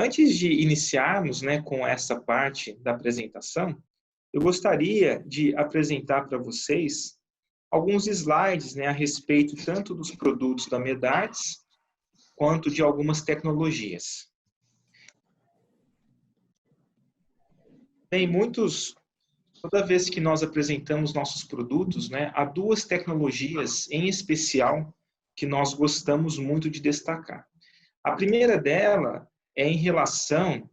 Antes de iniciarmos, né, com essa parte da apresentação, eu gostaria de apresentar para vocês alguns slides, né, a respeito tanto dos produtos da Medartis quanto de algumas tecnologias. Toda vez que nós apresentamos nossos produtos, né, há duas tecnologias em especial que nós gostamos muito de destacar. A primeira delas é em relação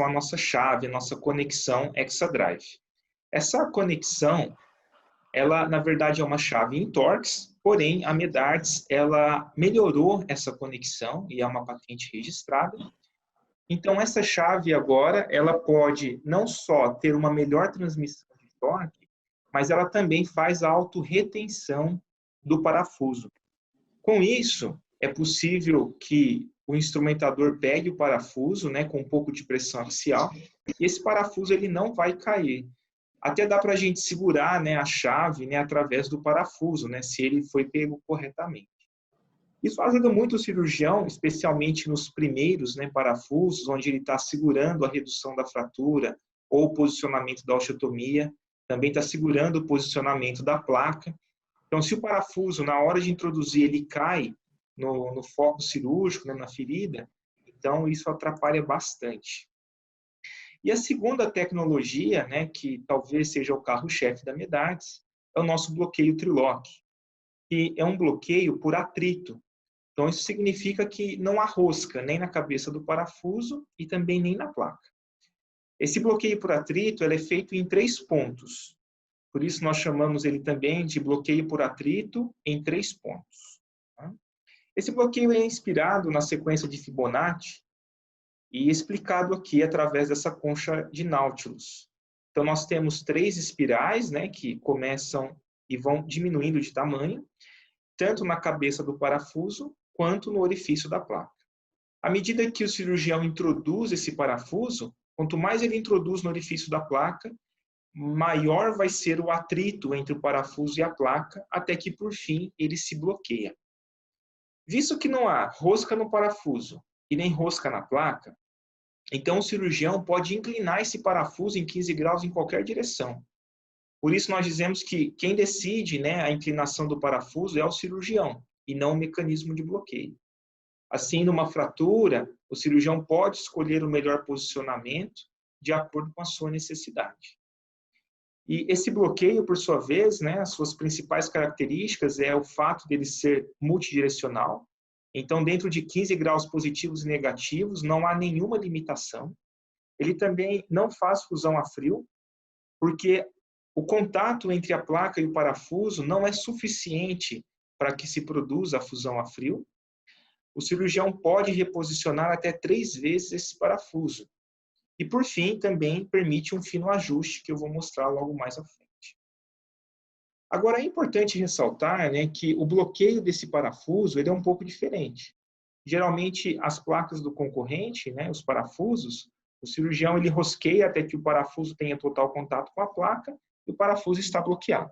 à nossa chave, à nossa conexão Exadrive. Essa conexão, ela na verdade é uma chave em Torx, porém a Medartis ela melhorou essa conexão e é uma patente registrada. Então essa chave agora, ela pode não só ter uma melhor transmissão de torque, mas ela também faz a autorretenção do parafuso. Com isso, é possível que o instrumentador pegue o parafuso, né, com um pouco de pressão axial, e esse parafuso ele não vai cair. Até dá para a gente segurar, né, a chave, né, através do parafuso, né, se ele foi pego corretamente. Isso ajuda muito o cirurgião, especialmente nos primeiros, né, parafusos, onde ele está segurando a redução da fratura ou o posicionamento da osteotomia, também está segurando o posicionamento da placa. Então, se o parafuso, na hora de introduzir, ele cai no foco cirúrgico, né, na ferida, então isso atrapalha bastante. E a segunda tecnologia, né, que talvez seja o carro-chefe da Medartis, é o nosso bloqueio Trilock, que é um bloqueio por atrito. Então, isso significa que não há rosca nem na cabeça do parafuso e também nem na placa. Esse bloqueio por atrito ele é feito em 3 pontos. Por isso, nós chamamos ele também de bloqueio por atrito em 3 pontos. Esse bloqueio é inspirado na sequência de Fibonacci e explicado aqui através dessa concha de Nautilus. Então, nós temos 3 espirais, né, que começam e vão diminuindo de tamanho, tanto na cabeça do parafuso, quanto no orifício da placa. À medida que o cirurgião introduz esse parafuso, quanto mais ele introduz no orifício da placa, maior vai ser o atrito entre o parafuso e a placa, até que, por fim, ele se bloqueia. Visto que não há rosca no parafuso e nem rosca na placa, então o cirurgião pode inclinar esse parafuso em 15 graus em qualquer direção. Por isso, nós dizemos que quem decide, né, a inclinação do parafuso é o cirurgião, e não o mecanismo de bloqueio. Assim, numa fratura, o cirurgião pode escolher o melhor posicionamento de acordo com a sua necessidade. E esse bloqueio, por sua vez, né, as suas principais características é o fato dele ser multidirecional. Então, dentro de 15 graus positivos e negativos, não há nenhuma limitação. Ele também não faz fusão a frio, porque o contato entre a placa e o parafuso não é suficiente para que se produza a fusão a frio. O cirurgião pode reposicionar até 3 vezes esse parafuso. E, por fim, também permite um fino ajuste, que eu vou mostrar logo mais à frente. Agora, é importante ressaltar, né, que o bloqueio desse parafuso ele é um pouco diferente. Geralmente, as placas do concorrente, né, os parafusos, o cirurgião ele rosqueia até que o parafuso tenha total contato com a placa e o parafuso está bloqueado.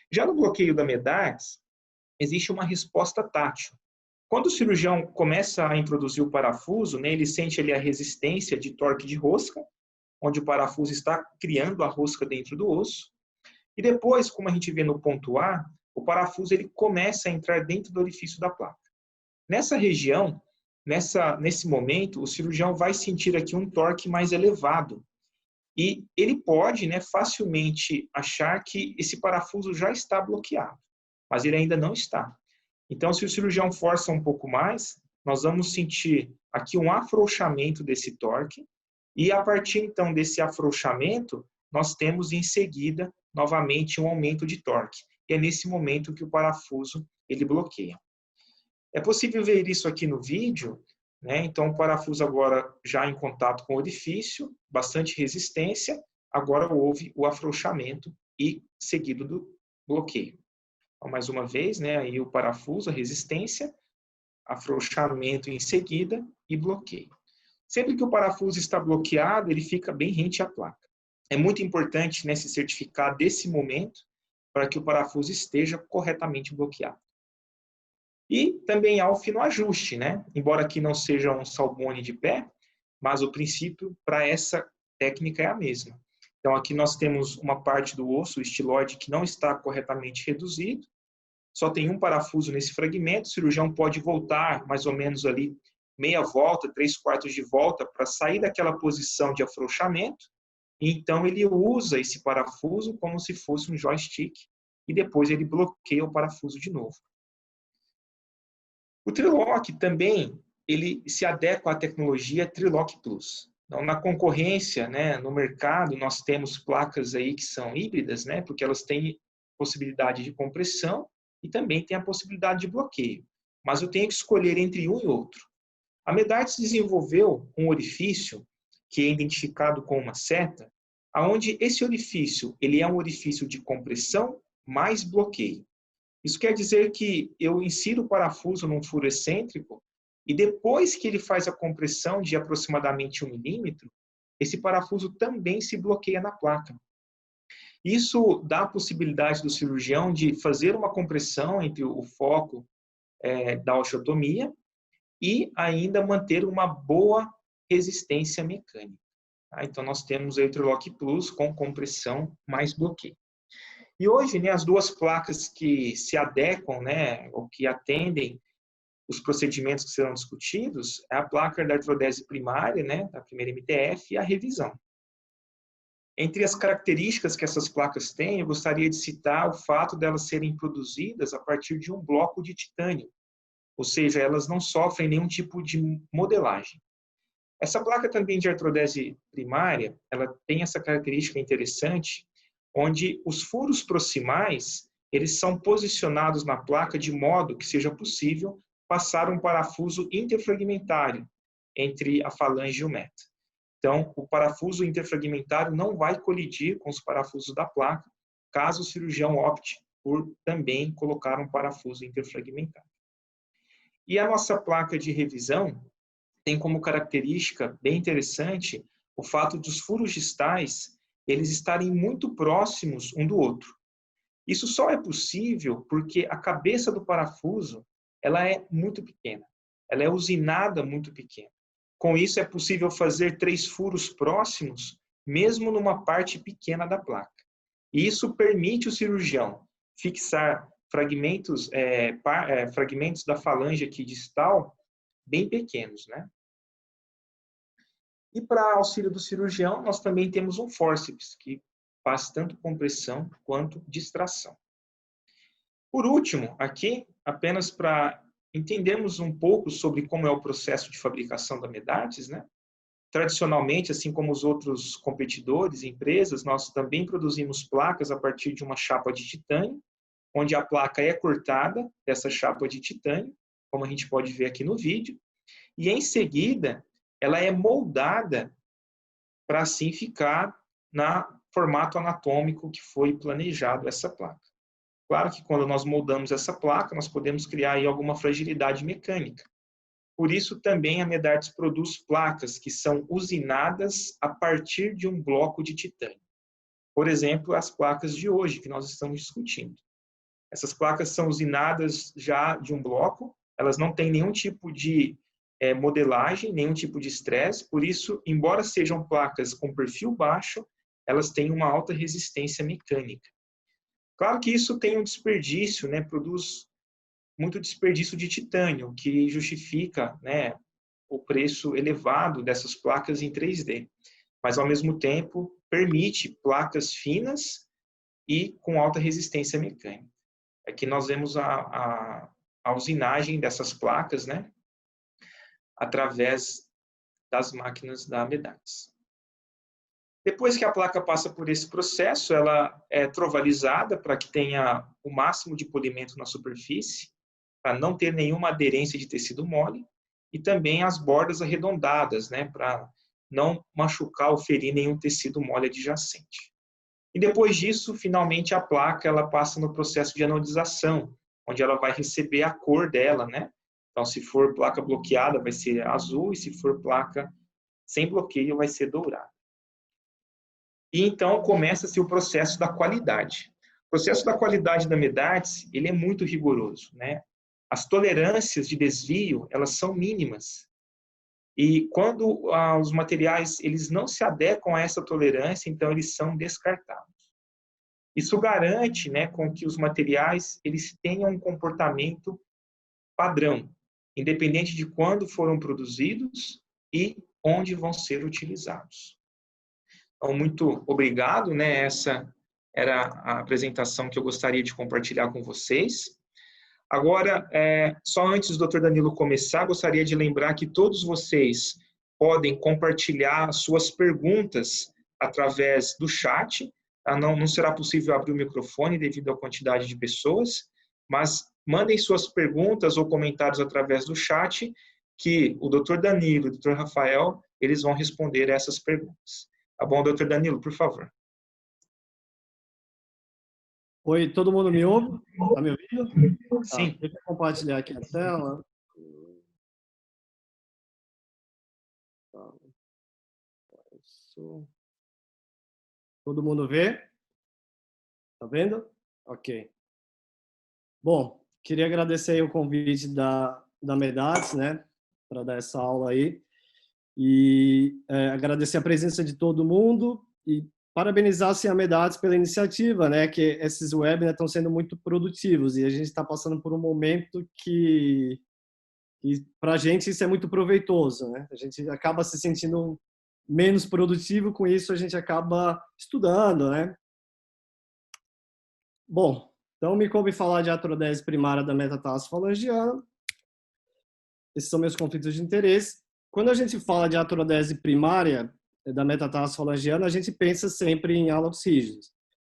Já no bloqueio da Medartis, existe uma resposta tátil. Quando o cirurgião começa a introduzir o parafuso, né, ele sente ali a resistência de torque de rosca, onde o parafuso está criando a rosca dentro do osso. E depois, como a gente vê no ponto A, o parafuso ele começa a entrar dentro do orifício da placa. Nessa região, nesse momento, o cirurgião vai sentir aqui um torque mais elevado. E ele pode, né, facilmente achar que esse parafuso já está bloqueado, mas ele ainda não está. Então, se o cirurgião força um pouco mais, nós vamos sentir aqui um afrouxamento desse torque, e a partir então desse afrouxamento, nós temos em seguida, novamente, um aumento de torque. E é nesse momento que o parafuso ele bloqueia. É possível ver isso aqui no vídeo, né? Então, o parafuso agora já em contato com o orifício, bastante resistência, agora houve o afrouxamento e seguido do bloqueio. Então, mais uma vez, né? Aí o parafuso, a resistência, afrouxamento em seguida e bloqueio. Sempre que o parafuso está bloqueado, ele fica bem rente à placa. É muito importante, né, se certificar desse momento para que o parafuso esteja corretamente bloqueado. E também há o fino ajuste, né? Embora aqui não seja um salbone de pé, mas o princípio para essa técnica é a mesma. Então, aqui nós temos uma parte do osso, o estiloide, que não está corretamente reduzido, só tem um parafuso nesse fragmento, o cirurgião pode voltar mais ou menos ali meia volta, 3/4 de volta, para sair daquela posição de afrouxamento, e então ele usa esse parafuso como se fosse um joystick, e depois ele bloqueia o parafuso de novo. O Trilock também, ele se adequa à tecnologia Trilock Plus. Então, na concorrência, né, no mercado, nós temos placas aí que são híbridas, né, porque elas têm possibilidade de compressão e também tem a possibilidade de bloqueio. Mas eu tenho que escolher entre um e outro. A Medartis desenvolveu um orifício que é identificado com uma seta, aonde esse orifício ele é um orifício de compressão mais bloqueio. Isso quer dizer que eu insiro o parafuso num furo excêntrico e depois que ele faz a compressão de aproximadamente 1 milímetro, esse parafuso também se bloqueia na placa. Isso dá a possibilidade do cirurgião de fazer uma compressão entre o foco da osteotomia e ainda manter uma boa resistência mecânica. Tá? Então, nós temos o Trilock Plus com compressão mais bloqueio. E hoje, né, as duas placas que se adequam, né, ou que atendem os procedimentos que serão discutidos, é a placa da artrodese primária, né, da primeira MTF, e a revisão. Entre as características que essas placas têm, eu gostaria de citar o fato de elas serem produzidas a partir de um bloco de titânio, ou seja, elas não sofrem nenhum tipo de modelagem. Essa placa também de artrodese primária, ela tem essa característica interessante, onde os furos proximais, eles são posicionados na placa de modo que seja possível passar um parafuso interfragmentário entre a falange e o meta. Então, o parafuso interfragmentário não vai colidir com os parafusos da placa, caso o cirurgião opte por também colocar um parafuso interfragmentário. E a nossa placa de revisão tem como característica bem interessante o fato dos furos distais eles estarem muito próximos um do outro. Isso só é possível porque a cabeça do parafuso ela é muito pequena, ela é usinada muito pequena. Com isso é possível fazer 3 furos próximos, mesmo numa parte pequena da placa. E isso permite o cirurgião fixar fragmentos da falange aqui distal bem pequenos, né? E para auxílio do cirurgião, nós também temos um fórceps, que faz tanto compressão quanto distração. Por último, aqui, apenas para entendermos um pouco sobre como é o processo de fabricação da Medartis, né? Tradicionalmente, assim como os outros competidores e empresas, nós também produzimos placas a partir de uma chapa de titânio, onde a placa é cortada dessa chapa de titânio, como a gente pode ver aqui no vídeo, e em seguida ela é moldada para assim ficar no formato anatômico que foi planejado essa placa. Claro que quando nós moldamos essa placa, nós podemos criar aí alguma fragilidade mecânica. Por isso também a Medartis produz placas que são usinadas a partir de um bloco de titânio. Por exemplo, as placas de hoje que nós estamos discutindo. Essas placas são usinadas já de um bloco, elas não têm nenhum tipo de modelagem, nenhum tipo de estresse, por isso, embora sejam placas com perfil baixo, elas têm uma alta resistência mecânica. Claro que isso tem um desperdício, né? Produz muito desperdício de titânio, que justifica, né, o preço elevado dessas placas em 3D, mas ao mesmo tempo permite placas finas e com alta resistência mecânica. Aqui nós vemos a usinagem dessas placas, né, através das máquinas da Medartis. Depois que a placa passa por esse processo, ela é trovalizada para que tenha o máximo de polimento na superfície, para não ter nenhuma aderência de tecido mole, e também as bordas arredondadas, né, para não machucar ou ferir nenhum tecido mole adjacente. E depois disso, finalmente, a placa ela passa no processo de anodização, onde ela vai receber a cor dela, né? Então, se for placa bloqueada, vai ser azul, e se for placa sem bloqueio, vai ser dourada. E então começa-se o processo da qualidade. O processo da qualidade da Medartis, ele é muito rigoroso, né? as tolerâncias de desvio, elas são mínimas. E quando os materiais eles não se adequam a essa tolerância, então eles são descartados. Isso garante, né, com que os materiais eles tenham um comportamento padrão, independente de quando foram produzidos e onde vão ser utilizados. Então, muito obrigado, né? Essa era a apresentação que eu gostaria de compartilhar com vocês. Agora, só antes do Dr. Danilo começar, gostaria de lembrar que todos vocês podem compartilhar suas perguntas através do chat. Tá? Não será possível abrir o microfone devido à quantidade de pessoas, mas mandem suas perguntas ou comentários através do chat, que o Dr. Danilo e o Dr. Rafael, eles vão responder essas perguntas. Tá bom, Dr. Danilo, por favor. Oi, todo mundo me ouve? Está me ouvindo? Sim. Deixa eu compartilhar aqui a tela. Todo mundo vê? Tá vendo? Ok. Bom, queria agradecer aí o convite da Medats, né, para dar essa aula aí. E agradecer a presença de todo mundo e parabenizar assim, a Medats pela iniciativa, né, que esses webinars estão sendo muito produtivos e a gente está passando por um momento que para a gente isso é muito proveitoso, né? A gente acaba se sentindo menos produtivo, com isso a gente acaba estudando, né? Bom, então me coube falar de artrodese primária da metatarso falangiana. Esses são meus conflitos de interesse. Quando a gente fala de artrodese primária da metatarso falangiana, a gente pensa sempre em hálux rígidos,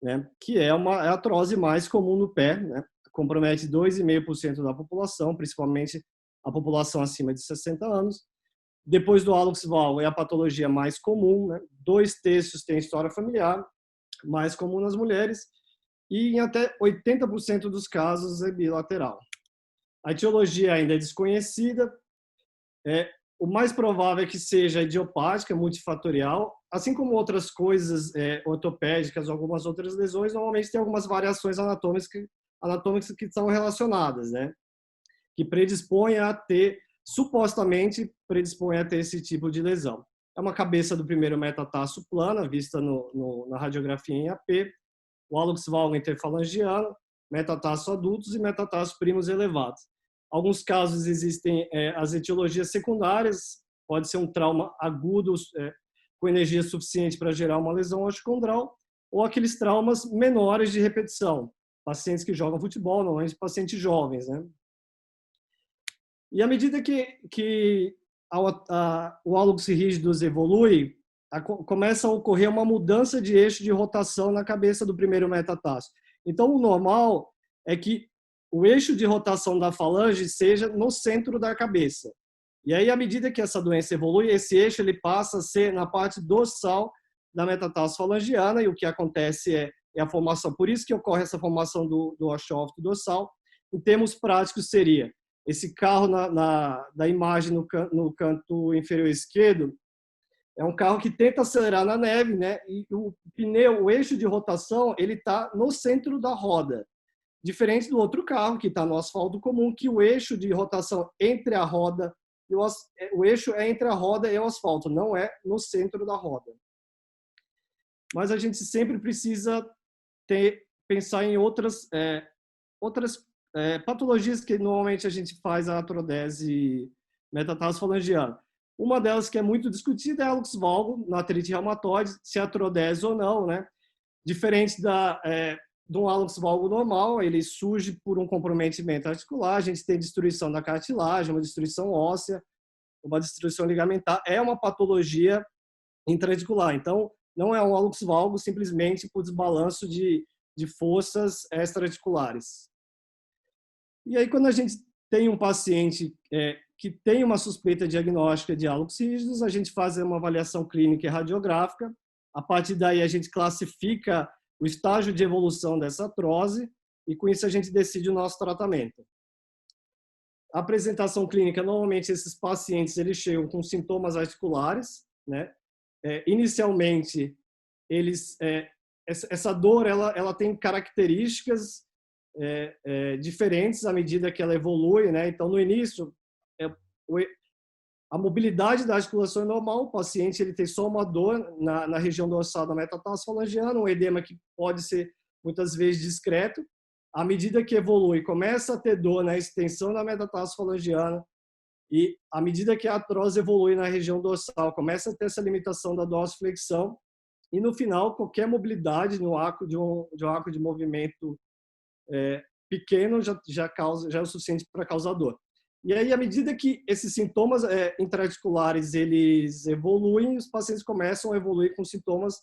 né? Que é a artrose mais comum no pé, né? Compromete 2,5% da população, principalmente a população acima de 60 anos. Depois do hálux valgo é a patologia mais comum, né? 2/3 tem história familiar, mais comum nas mulheres, e em até 80% dos casos é bilateral. A etiologia ainda é desconhecida. O mais provável é que seja idiopática, multifatorial, assim como outras coisas ortopédicas, algumas outras lesões, normalmente tem algumas variações anatômicas que são relacionadas, né? Que predispõem a ter, supostamente predispõem a ter esse tipo de lesão. É uma cabeça do primeiro metatarso plana, vista na radiografia em AP, o hálux valgo interfalangiano, metatarso adultos e metatarso primos elevados. Alguns casos existem as etiologias secundárias, pode ser um trauma agudo com energia suficiente para gerar uma lesão osteocondral, ou aqueles traumas menores de repetição, pacientes que jogam futebol, normalmente pacientes jovens, né? E à medida que o hálux rígidos evolui, começa a ocorrer uma mudança de eixo de rotação na cabeça do primeiro metatarso. Então, o normal é que o eixo de rotação da falange seja no centro da cabeça. E aí, à medida que essa doença evolui, esse eixo ele passa a ser na parte dorsal da metatarso falangiana, e o que acontece é a formação. Por isso que ocorre essa formação do osteófito dorsal. Em termos práticos, seria esse carro da imagem no canto inferior esquerdo, é um carro que tenta acelerar na neve, né? E o pneu, o eixo de rotação, ele está no centro da roda. Diferente do outro carro, que está no asfalto comum, que o eixo de rotação entre a roda e o eixo é entre a roda e o asfalto, não é no centro da roda. Mas a gente sempre precisa pensar em outras patologias que normalmente a gente faz a artrodese metatarso falangiana. Uma delas que é muito discutida é a hálux valgo, na artrite reumatoide, se é artrodese ou não, né? Diferente de um hálux valgo normal, ele surge por um comprometimento articular, a gente tem destruição da cartilagem, uma destruição óssea, uma destruição ligamentar, é uma patologia intraarticular. Então, não é um hálux valgo simplesmente por desbalanço de forças extraarticulares. E aí, quando a gente tem um paciente que tem uma suspeita diagnóstica de hálux rígidos, a gente faz uma avaliação clínica e radiográfica. A partir daí, a gente classifica o estágio de evolução dessa artrose e, com isso, a gente decide o nosso tratamento. A apresentação clínica, normalmente, esses pacientes eles chegam com sintomas articulares, né? Inicialmente, essa dor ela tem características diferentes à medida que ela evolui, né? Então, no início, a mobilidade da articulação é normal, o paciente ele tem só uma dor na região dorsal da metatarsofalangiana, um edema que pode ser muitas vezes discreto. À medida que evolui, começa a ter dor na extensão da metatarsofalangiana e à medida que a artrose evolui na região dorsal, começa a ter essa limitação da dorsiflexão e no final qualquer mobilidade no arco de um arco de movimento pequeno já é o suficiente para causar dor. E aí, à medida que esses sintomas intraarticulares eles evoluem, os pacientes começam a evoluir com sintomas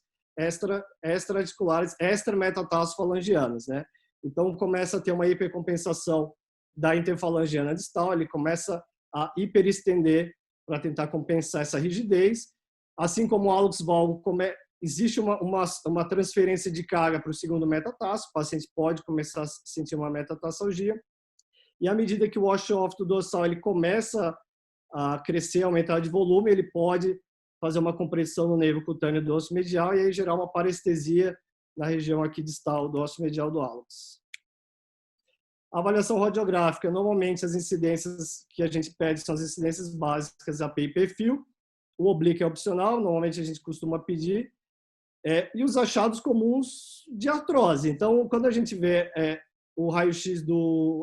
extraarticulares, extrametatarsofalagianos, né? Então, começa a ter uma hipercompensação da interfalangiana distal, ele começa a hiperestender para tentar compensar essa rigidez. Assim como o hallux valgus, existe uma transferência de carga para o segundo metatarso, o paciente pode começar a sentir uma metatarsalgia. E à medida que o osteófito dorsal ele começa a crescer, aumentar de volume, ele pode fazer uma compressão no nervo cutâneo do osso medial e aí gerar uma parestesia na região aqui distal do osso medial do hálux. A avaliação radiográfica, normalmente as incidências que a gente pede são as incidências básicas API e perfil. O oblíquo é opcional, normalmente a gente costuma pedir. E os achados comuns de artrose. Então, quando a gente vê o raio-x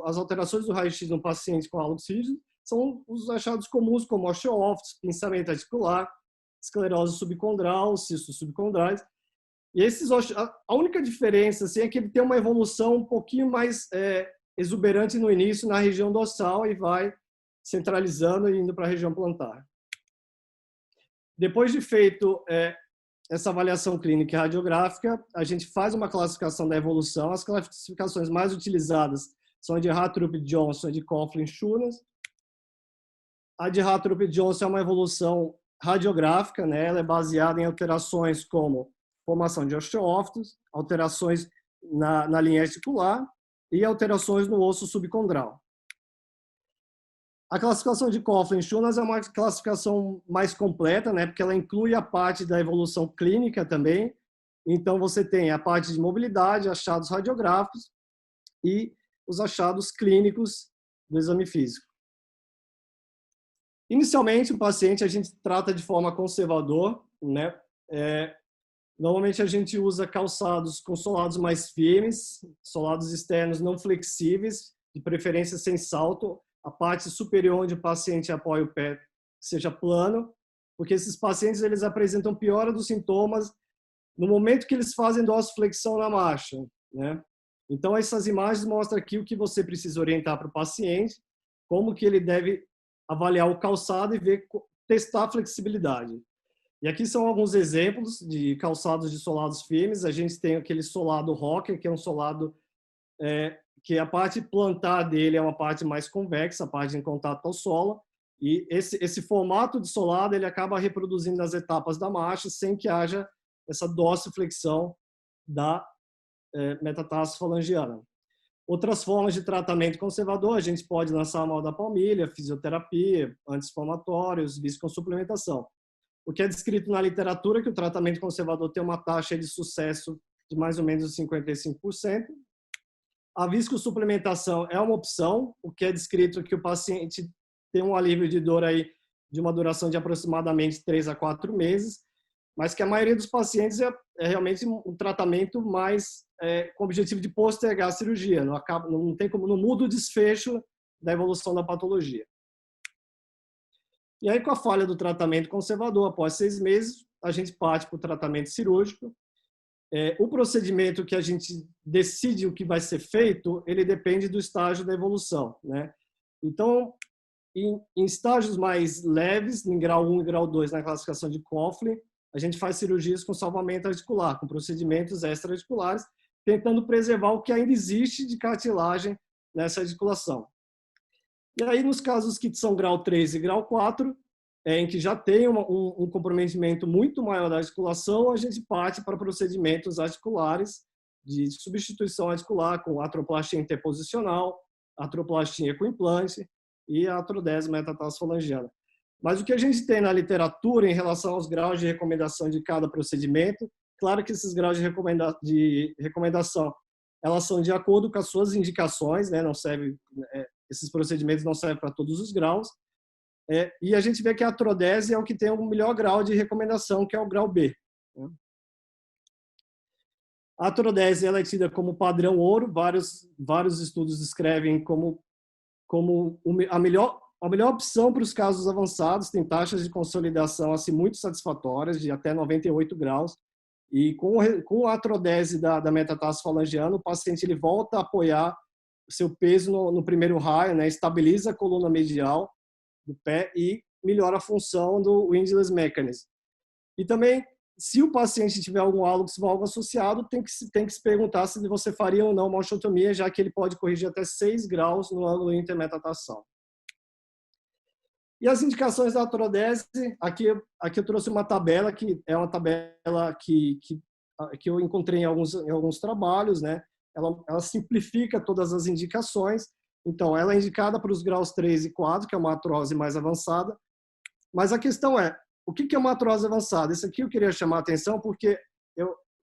as alterações do raio-x no paciente com hálux rígido, são os achados comuns, como osteófitos, pinçamento articular, esclerose subcondral, cistos subcondrais. E a única diferença assim, é que ele tem uma evolução um pouquinho mais exuberante no início, na região dorsal, e vai centralizando e indo para a região plantar. Depois de feito essa avaliação clínica e radiográfica, a gente faz uma classificação da evolução. As classificações mais utilizadas são a de Hartrup-Johnson e de Coughlin-Schunas. A de Hartrup-Johnson é uma evolução radiográfica, né? Ela é baseada em alterações como formação de osteófitos, alterações na linha articular e alterações no osso subcondral. A classificação de Coughlin-Schunas é uma classificação mais completa, né, porque ela inclui a parte da evolução clínica também. Então, você tem a parte de mobilidade, achados radiográficos e os achados clínicos do exame físico. Inicialmente, o paciente a gente trata de forma conservadora, né? Normalmente, a gente usa calçados com solados mais firmes, solados externos não flexíveis, de preferência sem salto, a parte superior onde o paciente apoia o pé seja plano, porque esses pacientes eles apresentam piora dos sintomas no momento que eles fazem dorsiflexão na marcha, né? Então, essas imagens mostram aqui o que você precisa orientar para o paciente, como que ele deve avaliar o calçado e testar a flexibilidade. E aqui são alguns exemplos de calçados de solados firmes. A gente tem aquele solado rocker, que é um solado que a parte plantar dele é uma parte mais convexa, a parte em contato ao solo, e esse formato de solado ele acaba reproduzindo as etapas da marcha sem que haja essa dorsiflexão da metatarsofalangiana. Outras formas de tratamento conservador, a gente pode lançar a mal da palmilha, fisioterapia, anti-inflamatórios, visto com suplementação. O que é descrito na literatura é que o tratamento conservador tem uma taxa de sucesso de mais ou menos 55%. A viscosuplementação é uma opção, o que é descrito que o paciente tem um alívio de dor aí de uma duração de aproximadamente 3 a 4 meses, mas que a maioria dos pacientes é realmente um tratamento mais com o objetivo de postergar a cirurgia, não muda o desfecho da evolução da patologia. E aí, com a falha do tratamento conservador, após 6 meses, a gente parte para o tratamento cirúrgico. O procedimento que a gente decide o que vai ser feito, ele depende do estágio da evolução, né? Então, em estágios mais leves, em grau 1 e grau 2 na classificação de Coughlin, a gente faz cirurgias com salvamento articular, com procedimentos extra-articulares, tentando preservar o que ainda existe de cartilagem nessa articulação. E aí, nos casos que são grau 3 e grau 4, em que já tem um comprometimento muito maior da articulação, a gente parte para procedimentos articulares de substituição articular com artroplastia interposicional, artroplastia com implante e artrodese metatarsofalangiana. Mas o que a gente tem na literatura em relação aos graus de recomendação de cada procedimento, claro que esses graus de recomendação elas são de acordo com as suas indicações, né? Não serve, esses procedimentos não servem para todos os graus. E a gente vê que a atrodese é o que tem o melhor grau de recomendação, que é o grau B. Né? A atrodese ela é tida como padrão ouro, vários estudos descrevem como a melhor opção para os casos avançados, tem taxas de consolidação assim, muito satisfatórias, de até 98 graus, e com a atrodese da metatarsofalangiana, o paciente ele volta a apoiar o seu peso no primeiro raio, né, estabiliza a coluna medial do pé e melhora a função do Windless Mechanism. E também, se o paciente tiver algum hálux valgo associado, tem que se perguntar se você faria ou não uma osteotomia, já que ele pode corrigir até 6 graus no ângulo intermetatarsal. E as indicações da atrodese, aqui eu trouxe uma tabela, que é uma tabela que eu encontrei em alguns trabalhos, né? Ela simplifica todas as indicações. Então, ela é indicada para os graus 3 e 4, que é uma artrose mais avançada. Mas a questão é, o que é uma artrose avançada? Isso aqui eu queria chamar a atenção, porque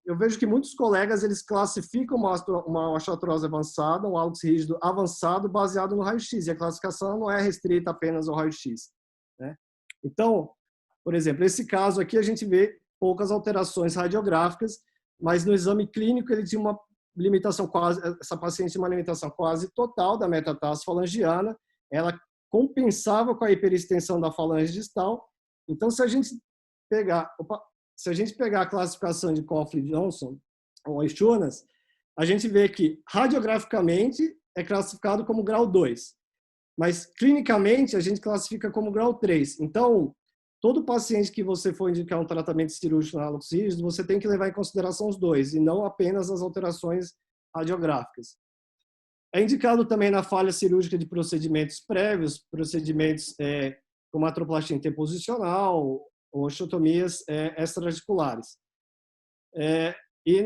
eu vejo que muitos colegas eles classificam uma osteoartrose avançada, um hálux rígido avançado, baseado no raio-x. E a classificação não é restrita apenas ao raio-x. Né? Então, por exemplo, nesse caso aqui a gente vê poucas alterações radiográficas, mas no exame clínico ele tinha uma limitação essa paciente tinha uma limitação quase total da metatarsofalangiana, ela compensava com a hiperextensão da falange distal. Então, se a gente pegar a classificação de Coughlin-Johnson ou Schunas, a gente vê que radiograficamente é classificado como grau 2, mas clinicamente a gente classifica como grau 3. Então, todo paciente que você for indicar um tratamento cirúrgico na hálux rígido, você tem que levar em consideração os dois, e não apenas as alterações radiográficas. É indicado também na falha cirúrgica de procedimentos prévios, procedimentos como artroplastia interposicional ou osteotomias extraarticulares. E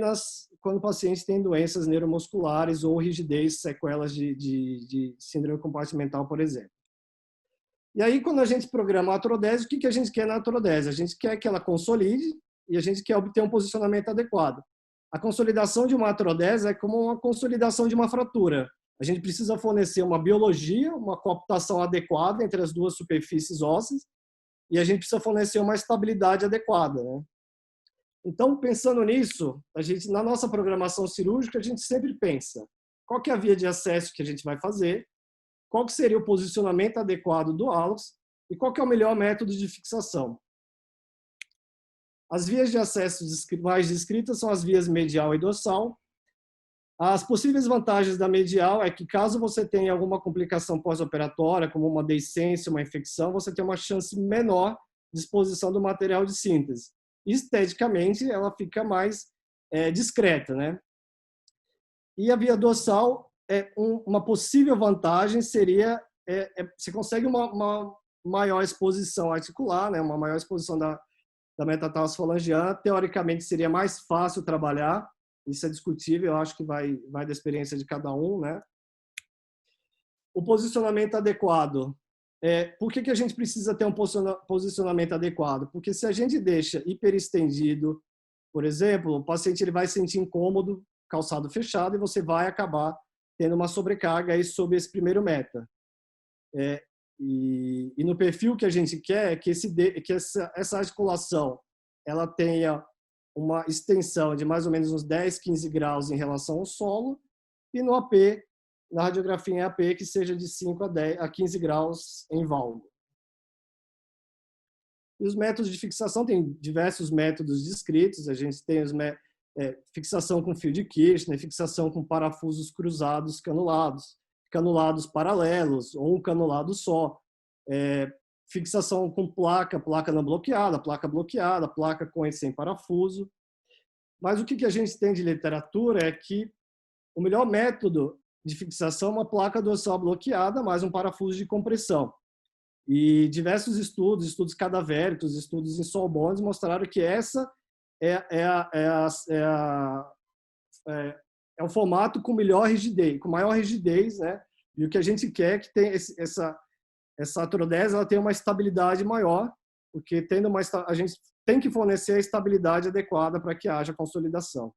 quando o paciente tem doenças neuromusculares ou rigidez, sequelas de síndrome compartimental, por exemplo. E aí, quando a gente programa a atrodese, o que a gente quer na atrodese? A gente quer que ela consolide e a gente quer obter um posicionamento adequado. A consolidação de uma atrodese é como uma consolidação de uma fratura. A gente precisa fornecer uma biologia, uma coaptação adequada entre as duas superfícies ósseas e a gente precisa fornecer uma estabilidade adequada. Né? Então, pensando nisso, na nossa programação cirúrgica, a gente sempre pensa qual que é a via de acesso que a gente vai fazer, qual que seria o posicionamento adequado do hálux e qual que é o melhor método de fixação. As vias de acesso mais descritas são as vias medial e dorsal. As possíveis vantagens da medial é que, caso você tenha alguma complicação pós-operatória, como uma deiscência, uma infecção, você tem uma chance menor de exposição do material de síntese. Esteticamente, ela fica mais discreta, né? E a via dorsal, uma possível vantagem seria você consegue uma maior exposição articular, né? Uma maior exposição da metatarsofalangiana. Teoricamente, seria mais fácil trabalhar. Isso é discutível, eu acho que vai da experiência de cada um, né? O posicionamento adequado. Por que a gente precisa ter um posicionamento adequado? Porque se a gente deixa hiperestendido, por exemplo, o paciente ele vai sentir incômodo, calçado fechado, e você vai acabar tendo uma sobrecarga aí sobre esse primeiro meta. E no perfil que a gente quer é que essa articulação ela tenha uma extensão de mais ou menos uns 10, 15 graus em relação ao solo, e no AP, na radiografia em AP, que seja de 5 a 15 graus em valgo. E os métodos de fixação, tem diversos métodos descritos, a gente tem fixação com fio de Kirchner, fixação com parafusos cruzados canulados, canulados paralelos, ou um canulado só, fixação com placa não bloqueada, placa com e sem parafuso. Mas o que a gente tem de literatura é que o melhor método de fixação é uma placa dorsal bloqueada mais um parafuso de compressão. E diversos estudos cadavéricos, estudos em solbões mostraram que essa é o formato com maior rigidez, né? E o que a gente quer é que tem essa atrodese, ela tem uma estabilidade maior, porque a gente tem que fornecer a estabilidade adequada para que haja consolidação.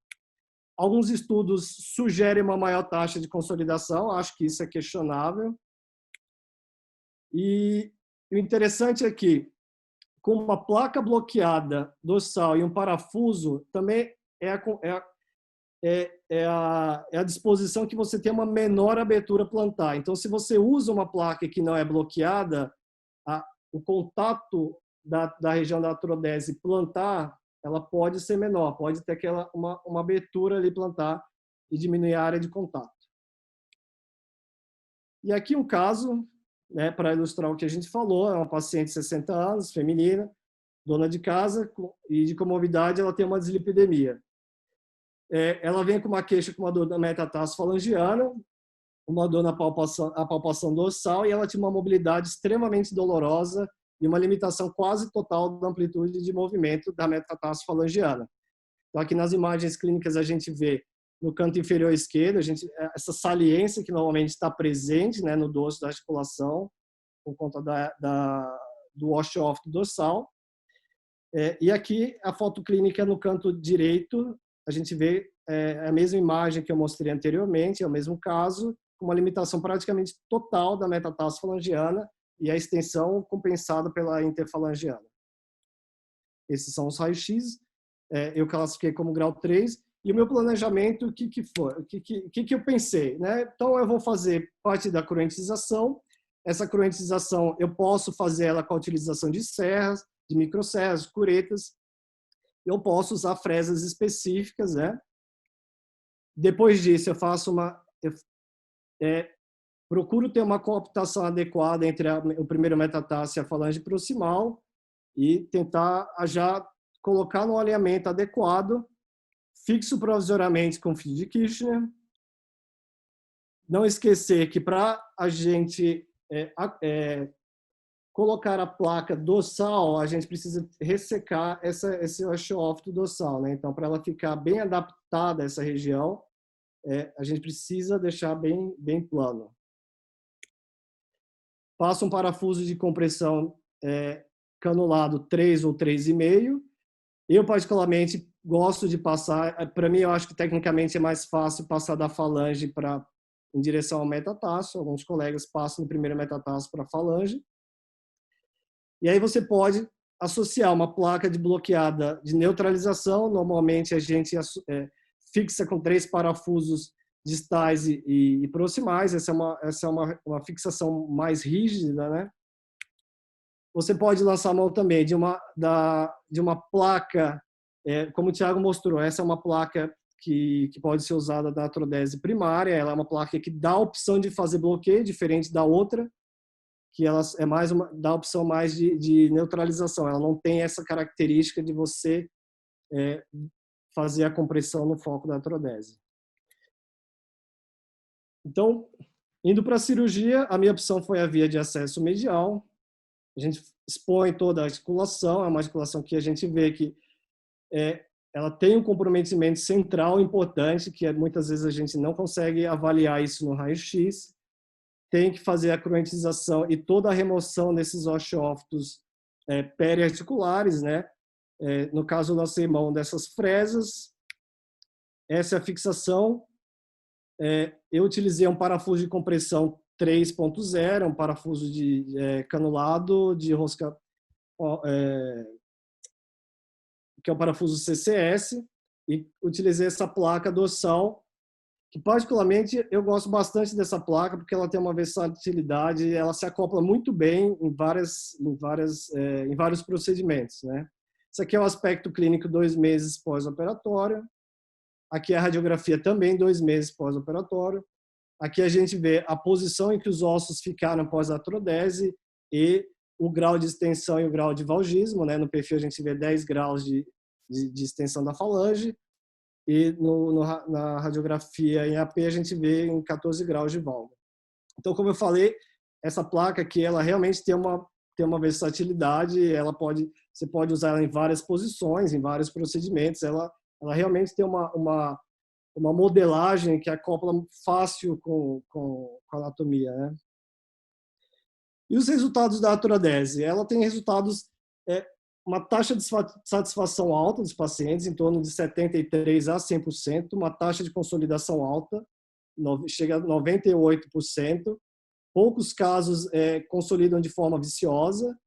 Alguns estudos sugerem uma maior taxa de consolidação, acho que isso é questionável. E o interessante é que, com uma placa bloqueada dorsal e um parafuso, também é a disposição que você tem uma menor abertura plantar. Então, se você usa uma placa que não é bloqueada, o contato da região da artrodese plantar, ela pode ser menor, pode ter uma abertura ali plantar e diminuir a área de contato. E aqui um caso, né, para ilustrar o que a gente falou, é uma paciente de 60 anos, feminina, dona de casa, e de comorbidade ela tem uma dislipidemia. Ela vem com uma queixa com uma dor na metatarsofalangiana, uma dor na palpação dorsal, e ela tinha uma mobilidade extremamente dolorosa e uma limitação quase total da amplitude de movimento da metatarsofalangiana. Então, aqui nas imagens clínicas a gente vê no canto inferior esquerdo, essa saliência que normalmente está presente, né, no dorso da articulação, por conta do wash-off dorsal. E aqui a foto clínica no canto direito, a gente vê a mesma imagem que eu mostrei anteriormente, é o mesmo caso, com uma limitação praticamente total da metatarsofalangiana e a extensão compensada pela interfalangiana. Esses são os raios-x, eu classifiquei como grau 3, e o meu planejamento, o que foi? O que eu pensei? Né? Então, eu vou fazer parte da cruentização. Essa cruentização, eu posso fazer ela com a utilização de serras, de microserras, curetas. Eu posso usar fresas específicas, né? Depois disso, eu faço procuro ter uma cooptação adequada entre o primeiro metatarso e a falange proximal e tentar já colocar no alinhamento adequado, fixo provisoriamente com fio de Kirchner. Não esquecer que para a gente colocar a placa dorsal, a gente precisa ressecar esse wash-off do dorsal, né? Então, para ela ficar bem adaptada a essa região, a gente precisa deixar bem plano. Passa um parafuso de compressão canulado 3 ou 3,5. Eu, particularmente, gosto de passar, para mim, eu acho que tecnicamente é mais fácil passar da falange em direção ao metatarso. Alguns colegas passam no primeiro metatarso para a falange. E aí você pode associar uma placa de bloqueada de neutralização. Normalmente a gente fixa com 3 parafusos distais e proximais. Essa é uma fixação mais rígida, né? Você pode lançar a mão também de uma placa, como o Thiago mostrou, essa é uma placa que pode ser usada na artrodese primária. Ela é uma placa que dá a opção de fazer bloqueio, diferente da outra, que ela dá a opção mais de neutralização. Ela não tem essa característica de você fazer a compressão no foco da artrodese. Então, indo para a cirurgia, a minha opção foi a via de acesso medial. A gente expõe toda a articulação, é uma articulação que a gente vê que ela tem um comprometimento central importante, que muitas vezes a gente não consegue avaliar isso no raio-x. Tem que fazer a cruentização e toda a remoção desses osteófitos periarticulares, né? No caso, eu lancei mão dessas fresas. Essa é a fixação. Eu utilizei um parafuso de compressão 3.0, um parafuso de canulado de rosca, que é o parafuso CCS, e utilizei essa placa dorsal, que particularmente eu gosto bastante dessa placa, porque ela tem uma versatilidade, ela se acopla muito bem em vários procedimentos, né? Isso aqui é o aspecto clínico 2 meses pós-operatório. Aqui é a radiografia também 2 meses pós-operatório. Aqui a gente vê a posição em que os ossos ficaram pós-artrodese e o grau de extensão e o grau de valgismo, né? No perfil a gente vê 10 graus de extensão da falange e na radiografia em AP a gente vê em 14 graus de valga. Então, como eu falei, essa placa aqui, ela realmente tem uma versatilidade, você pode usar ela em várias posições, em vários procedimentos, ela realmente tem uma modelagem que acopla fácil com a anatomia, né? E os resultados da artrodese? Ela tem resultados uma taxa de satisfação alta dos pacientes, em torno de 73% a 100%, uma taxa de consolidação alta, chega a 98%, poucos casos consolidam de forma viciosa,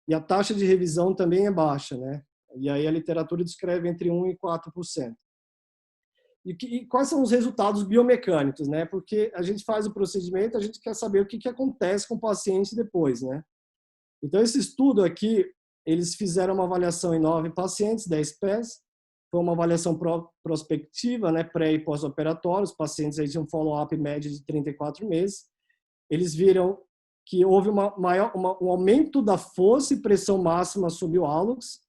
e a taxa de revisão também é baixa, né? E aí a literatura descreve entre 1% e 4%. E quais são os resultados biomecânicos, né? Porque a gente faz o procedimento, a gente quer saber o que acontece com o paciente depois, né? Então, esse estudo aqui, eles fizeram uma avaliação em 9 pacientes, 10 pés, foi uma avaliação prospectiva, né? Pré- e pós-operatório, os pacientes aí tinham um follow-up médio de 34 meses. Eles viram que houve um aumento da força e pressão máxima sob o hálux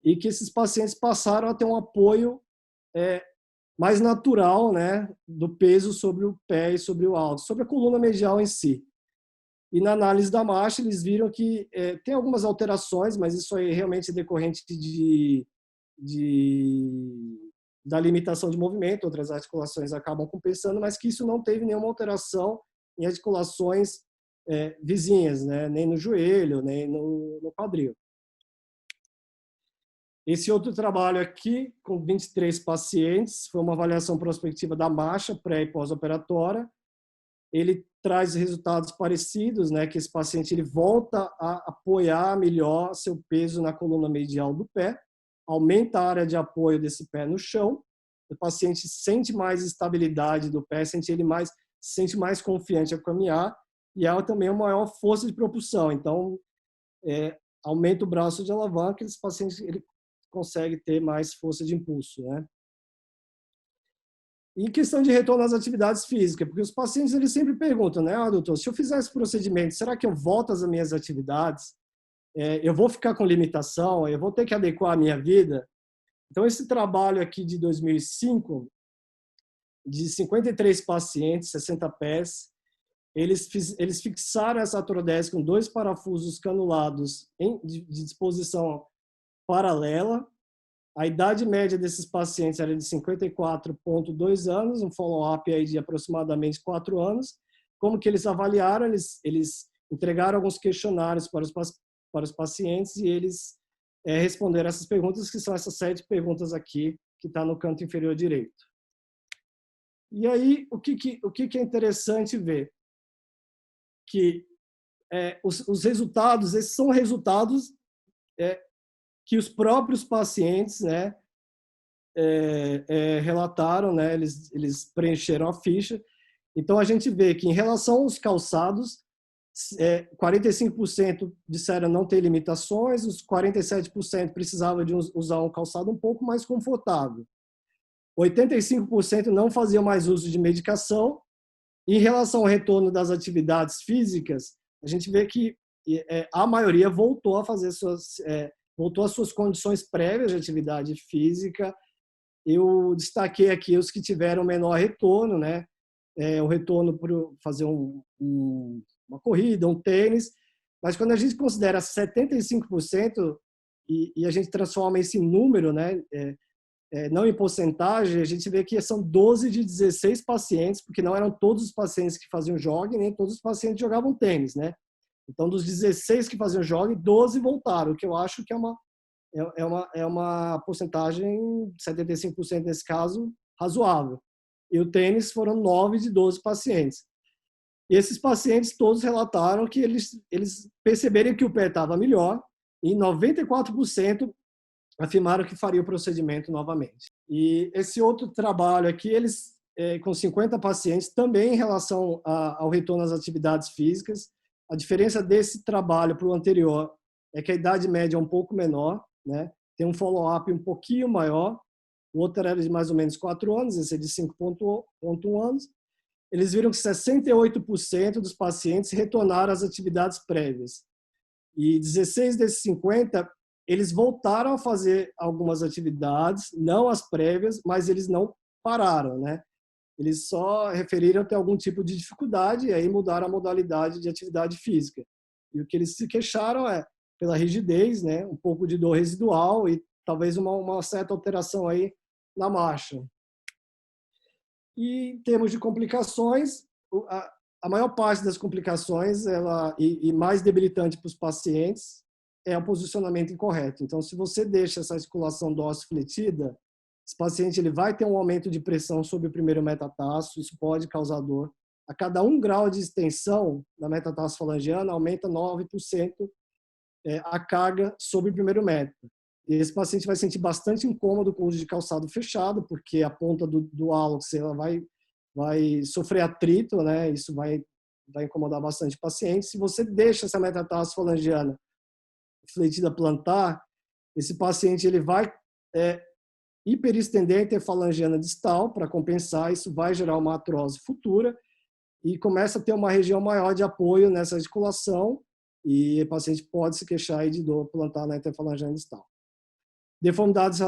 e que esses pacientes passaram a ter um apoio mais natural, né, do peso sobre o pé e sobre o hálux, sobre a coluna medial em si. E na análise da marcha, eles viram que tem algumas alterações, mas isso aí realmente é decorrente da limitação de movimento, outras articulações acabam compensando, mas que isso não teve nenhuma alteração em articulações vizinhas, né? Nem no joelho, nem no quadril. Esse outro trabalho aqui, com 23 pacientes, foi uma avaliação prospectiva da marcha pré- e pós-operatória. Ele traz resultados parecidos, né? Que esse paciente ele volta a apoiar melhor seu peso na coluna medial do pé, aumenta a área de apoio desse pé no chão, o paciente sente mais estabilidade do pé, se sente mais confiante a caminhar, e há também uma maior força de propulsão. Então, aumenta o braço de alavanca, esse paciente ele consegue ter mais força de impulso, né? Em questão de retorno às atividades físicas, porque os pacientes eles sempre perguntam, né, doutor, se eu fizer esse procedimento, será que eu volto às minhas atividades? Eu vou ficar com limitação? Eu vou ter que adequar a minha vida? Então, esse trabalho aqui de 2005, de 53 pacientes, 60 pés, eles fixaram essa artrodese com 2 parafusos canulados de disposição paralela. A idade média desses pacientes era de 54,2 anos, um follow-up aí de aproximadamente 4 anos. Como que eles avaliaram? Eles entregaram alguns questionários para os pacientes e eles responderam essas perguntas, que são essas 7 perguntas aqui, que está no canto inferior direito. E aí, o que é interessante ver? Que os resultados, esses são resultados que os próprios pacientes, né, relataram, né, eles preencheram a ficha. Então, a gente vê que, em relação aos calçados, 45% disseram não ter limitações, os 47% precisavam de usar um calçado um pouco mais confortável. 85% não faziam mais uso de medicação. Em relação ao retorno das atividades físicas, a gente vê que a maioria voltou a fazer voltou às suas condições prévias de atividade física. Eu destaquei aqui os que tiveram menor retorno, né? O retorno para fazer uma corrida, um tênis. Mas quando a gente considera 75% e a gente transforma isso em número, né? Não em porcentagem, a gente vê que são 12 de 16 pacientes, porque não eram todos os pacientes que faziam jogging, nem todos os pacientes jogavam tênis, né? Então, dos 16 que faziam jogging, 12 voltaram, o que eu acho que é uma porcentagem, 75% nesse caso, razoável. E o tênis foram 9 de 12 pacientes. E esses pacientes todos relataram que eles perceberam que o pé estava melhor e 94% afirmaram que faria o procedimento novamente. E esse outro trabalho aqui, eles com 50 pacientes, também em relação ao retorno às atividades físicas. A diferença desse trabalho para o anterior é que a idade média é um pouco menor, né? Tem um follow-up um pouquinho maior. O outro era de mais ou menos 4 anos, esse é de 5,1 anos. Eles viram que 68% dos pacientes retornaram às atividades prévias. E 16 desses 50, eles voltaram a fazer algumas atividades, não as prévias, mas eles não pararam, né? Eles só referiram ter algum tipo de dificuldade e aí mudaram a modalidade de atividade física. E o que eles se queixaram é pela rigidez, né? Um pouco de dor residual e talvez uma certa alteração aí na marcha. E em termos de complicações, a maior parte das complicações e mais debilitante para os pacientes é o posicionamento incorreto. Então, se você deixa essa articulação dorsifletida, esse paciente ele vai ter um aumento de pressão sobre o primeiro metatarso, isso pode causar dor. A cada 1 grau de extensão da metatarso falangiana, aumenta 9% a carga sobre o primeiro meta. E esse paciente vai sentir bastante incômodo com o uso de calçado fechado, porque a ponta do hálux ela vai sofrer atrito, né? Isso vai incomodar bastante o paciente. Se você deixa essa metatarso falangiana fletida plantar, esse paciente ele vai hiperestender a interfalangiana distal para compensar, isso vai gerar uma artrose futura e começa a ter uma região maior de apoio nessa articulação e o paciente pode se queixar de dor plantar na interfalangiana distal. Deformidades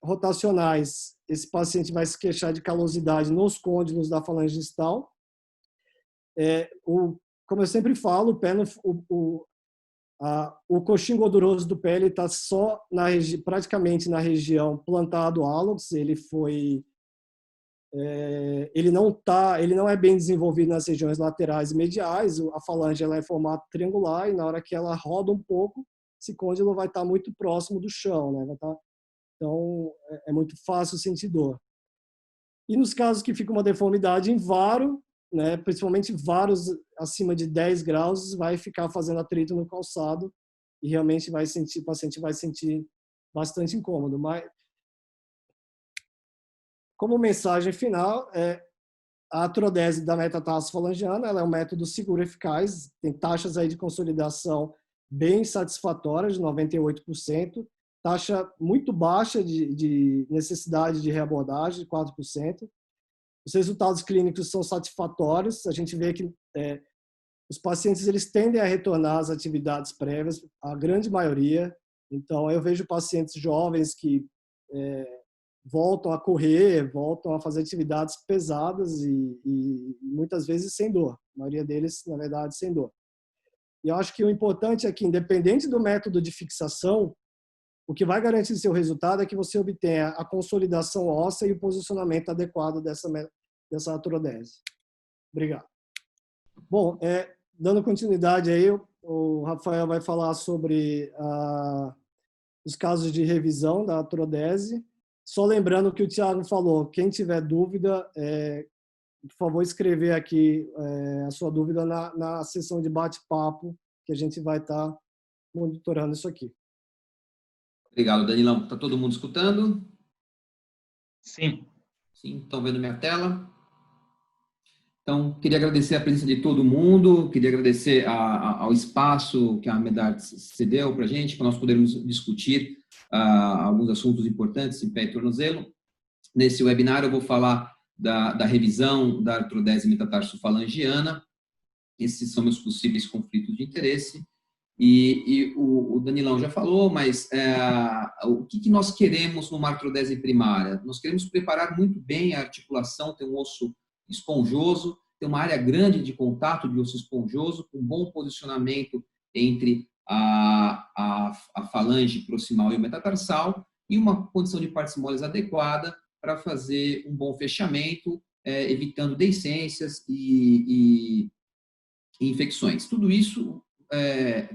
rotacionais, esse paciente vai se queixar de calosidade nos côndilos da falange distal. Como eu sempre falo, o coxim gorduroso do pé está só praticamente na região plantar do hálux, ele não é bem desenvolvido nas regiões laterais e mediais, a falange ela é em formato triangular e na hora que ela roda um pouco, esse côndilo vai estar muito próximo do chão, né? Então é muito fácil sentir dor. E nos casos que fica uma deformidade em varo, né, principalmente varos acima de 10 graus, vai ficar fazendo atrito no calçado e realmente o paciente vai sentir bastante incômodo. Mas, como mensagem final, a artrodese da metatarso falangiana ela é um método seguro e eficaz, tem taxas aí de consolidação bem satisfatórias, de 98%, taxa muito baixa de necessidade de reabordagem, de 4%. Os resultados clínicos são satisfatórios, a gente vê que os pacientes eles tendem a retornar às atividades prévias, a grande maioria. Então, eu vejo pacientes jovens que voltam a correr, voltam a fazer atividades pesadas e muitas vezes sem dor. A maioria deles, na verdade, sem dor. E eu acho que o importante é que, independente do método de fixação, o que vai garantir seu resultado é que você obtenha a consolidação óssea e o posicionamento adequado dessa artrodese. Obrigado. Bom, dando continuidade aí, o Rafael vai falar sobre os casos de revisão da artrodese. Só lembrando o que o Thiago falou, quem tiver dúvida, por favor, escrever aqui a sua dúvida na sessão de bate-papo, que a gente vai estar monitorando isso aqui. Obrigado, Danilão. Está todo mundo escutando? Sim. Sim, estão vendo minha tela? Então, queria agradecer a presença de todo mundo, queria agradecer ao espaço que a Medarts cedeu para a gente, para nós podermos discutir alguns assuntos importantes em pé e tornozelo. Nesse webinar eu vou falar da revisão da artrodese metatarsofalangiana. Esses são meus possíveis conflitos de interesse. E o Danilão já falou, mas o que nós queremos numa artrodese primária? Nós queremos preparar muito bem a articulação, ter um osso esponjoso, ter uma área grande de contato de osso esponjoso, com bom posicionamento entre a falange proximal e o metatarsal, e uma condição de partes moles adequada para fazer um bom fechamento, evitando deiscências e infecções. Tudo isso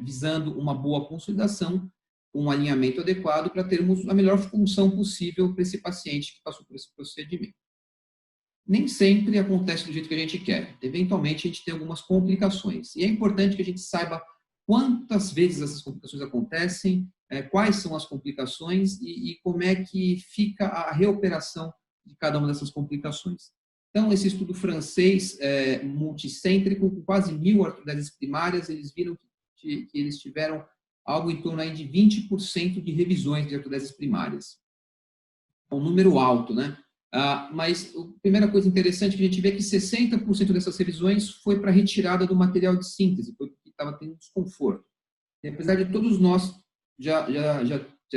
visando uma boa consolidação, um alinhamento adequado para termos a melhor função possível para esse paciente que passou por esse procedimento. Nem sempre acontece do jeito que a gente quer. Eventualmente, a gente tem algumas complicações. E é importante que a gente saiba quantas vezes essas complicações acontecem, quais são as complicações e como é que fica a reoperação de cada uma dessas complicações. Então, esse estudo francês multicêntrico, com quase 1.000 artrodeses primárias, eles viram que eles tiveram algo em torno aí de 20% de revisões de artrodeses primárias. Um número alto, né? Mas a primeira coisa interessante que a gente vê é que 60% dessas revisões foi para retirada do material de síntese, porque estava tendo desconforto. E apesar de todos nós já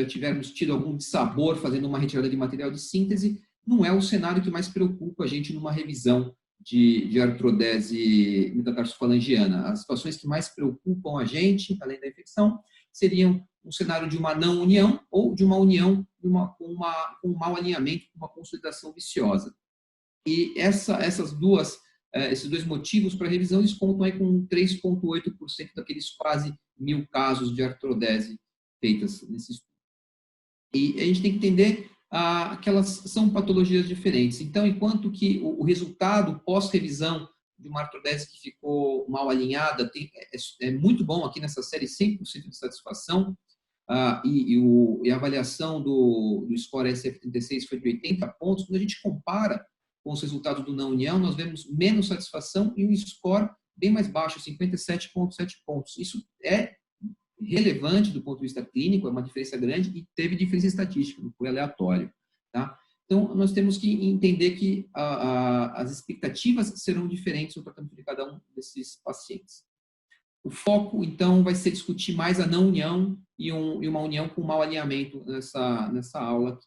tivermos tido algum dissabor fazendo uma retirada de material de síntese, não é o cenário que mais preocupa a gente numa revisão de artrodese metatarsofalangiana. As situações que mais preocupam a gente, além da infecção, seriam um cenário de uma não união ou de uma união com um mau alinhamento, com uma consolidação viciosa. E essas duas esses dois motivos para revisão, eles contam aí com 3,8% daqueles quase 1.000 casos de artrodese feitas nesse estudo. E a gente tem que entender que elas são patologias diferentes. Então, enquanto que o resultado pós-revisão de uma artrodese que ficou mal alinhada é muito bom aqui nessa série, 100% de satisfação, e a avaliação do score SF36 foi de 80 pontos. Quando a gente compara com os resultados do não união, nós vemos menos satisfação e um score bem mais baixo, 57,7 pontos. Isso é relevante do ponto de vista clínico, é uma diferença grande e teve diferença estatística, não foi aleatório. Tá? Então, nós temos que entender que as expectativas serão diferentes no tratamento de cada um desses pacientes. O foco, então, vai ser discutir mais a não união e uma união com mau alinhamento nessa aula aqui.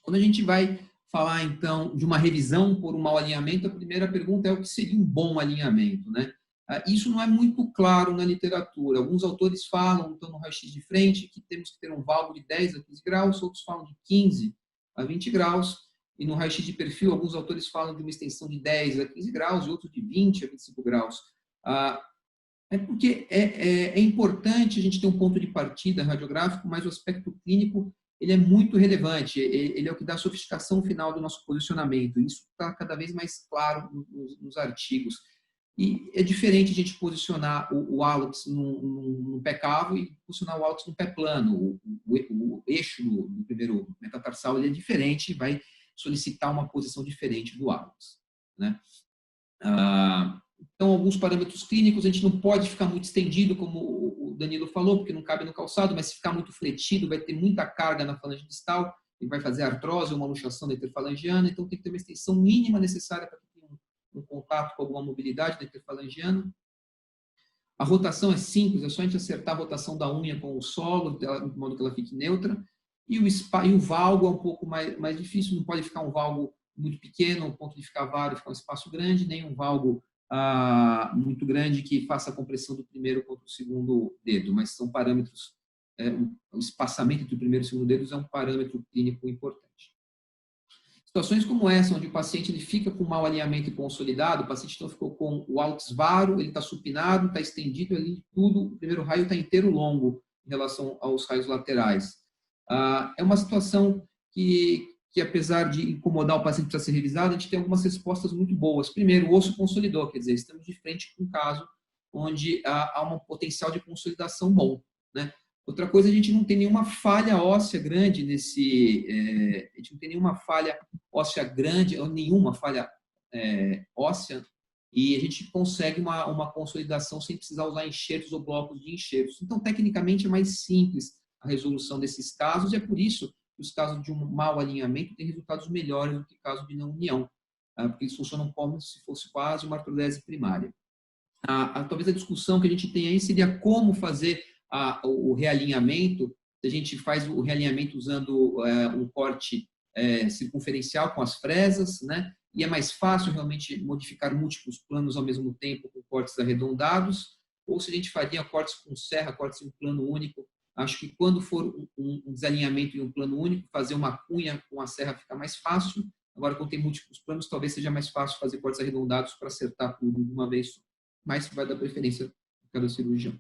Quando a gente vai falar, então, de uma revisão por um mau alinhamento, a primeira pergunta é o que seria um bom alinhamento, né? Isso não é muito claro na literatura. Alguns autores falam, então, no raio-x de frente, que temos que ter um valgo de 10 a 15 graus, outros falam de 15 a 20 graus, e no raio-x de perfil, alguns autores falam de uma extensão de 10 a 15 graus, e outros de 20 a 25 graus. É porque é importante a gente ter um ponto de partida radiográfico, mas o aspecto clínico ele é muito relevante, ele é o que dá a sofisticação final do nosso posicionamento, e isso está cada vez mais claro nos artigos. E é diferente a gente posicionar o hálux no pé cavo e posicionar o hálux no pé plano. O eixo do primeiro metatarsal ele é diferente, vai solicitar uma posição diferente do hálux, né? Então, alguns parâmetros clínicos, a gente não pode ficar muito estendido, como o Danilo falou, porque não cabe no calçado, mas se ficar muito fletido, vai ter muita carga na falange distal e vai fazer artrose ou uma luxação da interfalangiana, então tem que ter uma extensão mínima necessária para ter um contato com alguma mobilidade da interfalangiana. A rotação é simples, é só a gente acertar a rotação da unha com o solo, de modo que ela fique neutra, e o valgo é um pouco mais difícil, não pode ficar um valgo muito pequeno, ao ponto de ficar vário, ficar um espaço grande, nem um valgo muito grande que faça a compressão do primeiro contra o segundo dedo, mas são parâmetros, o espaçamento entre o primeiro e o segundo dedos é um parâmetro clínico importante. Situações como essa, onde o paciente ele fica com mau alinhamento consolidado, o paciente então ficou com o hálux varo, ele está supinado, está estendido ali tudo, o primeiro raio está inteiro longo em relação aos raios laterais. É uma situação que apesar de incomodar o paciente para ser revisado, a gente tem algumas respostas muito boas. Primeiro, o osso consolidou, quer dizer, estamos de frente com um caso onde há um potencial de consolidação bom, né? Outra coisa, a gente não tem nenhuma falha óssea grande a gente não tem nenhuma falha óssea grande, ou nenhuma falha óssea, e a gente consegue uma consolidação sem precisar usar enxertos ou blocos de enxertos. Então, tecnicamente, é mais simples a resolução desses casos, e é por isso que os casos de um mau alinhamento têm resultados melhores do que casos de não união, porque eles funcionam como se fosse quase uma artrodese primária. Talvez a discussão que a gente tem aí seria como fazer o realinhamento. A gente faz o realinhamento usando um corte circunferencial com as fresas, né? E é mais fácil realmente modificar múltiplos planos ao mesmo tempo com cortes arredondados, ou se a gente faria cortes com serra, cortes em um plano único. Acho que quando for um desalinhamento em um plano único, fazer uma cunha com a serra fica mais fácil. Agora, quando tem múltiplos planos, talvez seja mais fácil fazer cortes arredondados para acertar tudo de uma vez só. Mas vai dar preferência a cada cirurgião.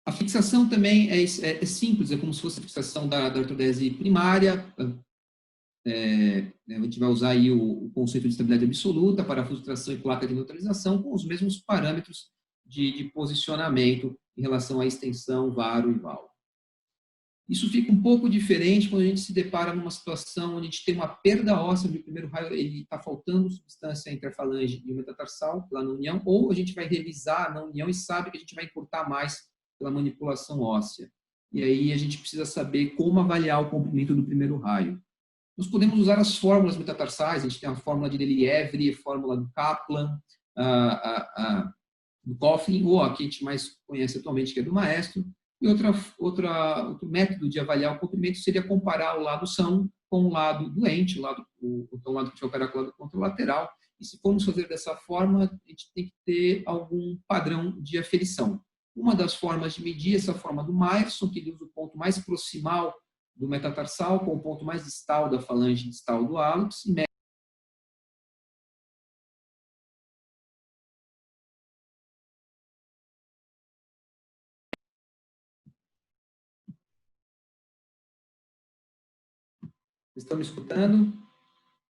A fixação também é simples, é como se fosse a fixação da artrodese primária. A gente vai usar aí o conceito de estabilidade absoluta, parafuso, tração e placa de neutralização, com os mesmos parâmetros de posicionamento em relação à extensão, varo e valgo. Isso fica um pouco diferente quando a gente se depara numa situação onde a gente tem uma perda óssea, onde o primeiro raio está faltando substância interfalange e metatarsal pela não união, ou a gente vai revisar a não união e sabe que a gente vai encurtar mais pela manipulação óssea. E aí a gente precisa saber como avaliar o comprimento do primeiro raio. Nós podemos usar as fórmulas metatarsais, a gente tem a fórmula de Lelievre, a fórmula do Kaplan, do Coughlin, ou a que a gente mais conhece atualmente, que é do Maestro. E outro método de avaliar o comprimento seria comparar o lado são com o lado doente, o lado que tiver operar com o lado contralateral. E se formos fazer dessa forma, a gente tem que ter algum padrão de aferição. Uma das formas de medir, essa forma do Myerson, que ele usa o ponto mais proximal do metatarsal com o ponto mais distal da falange distal do hálux, e Vocês estão me escutando?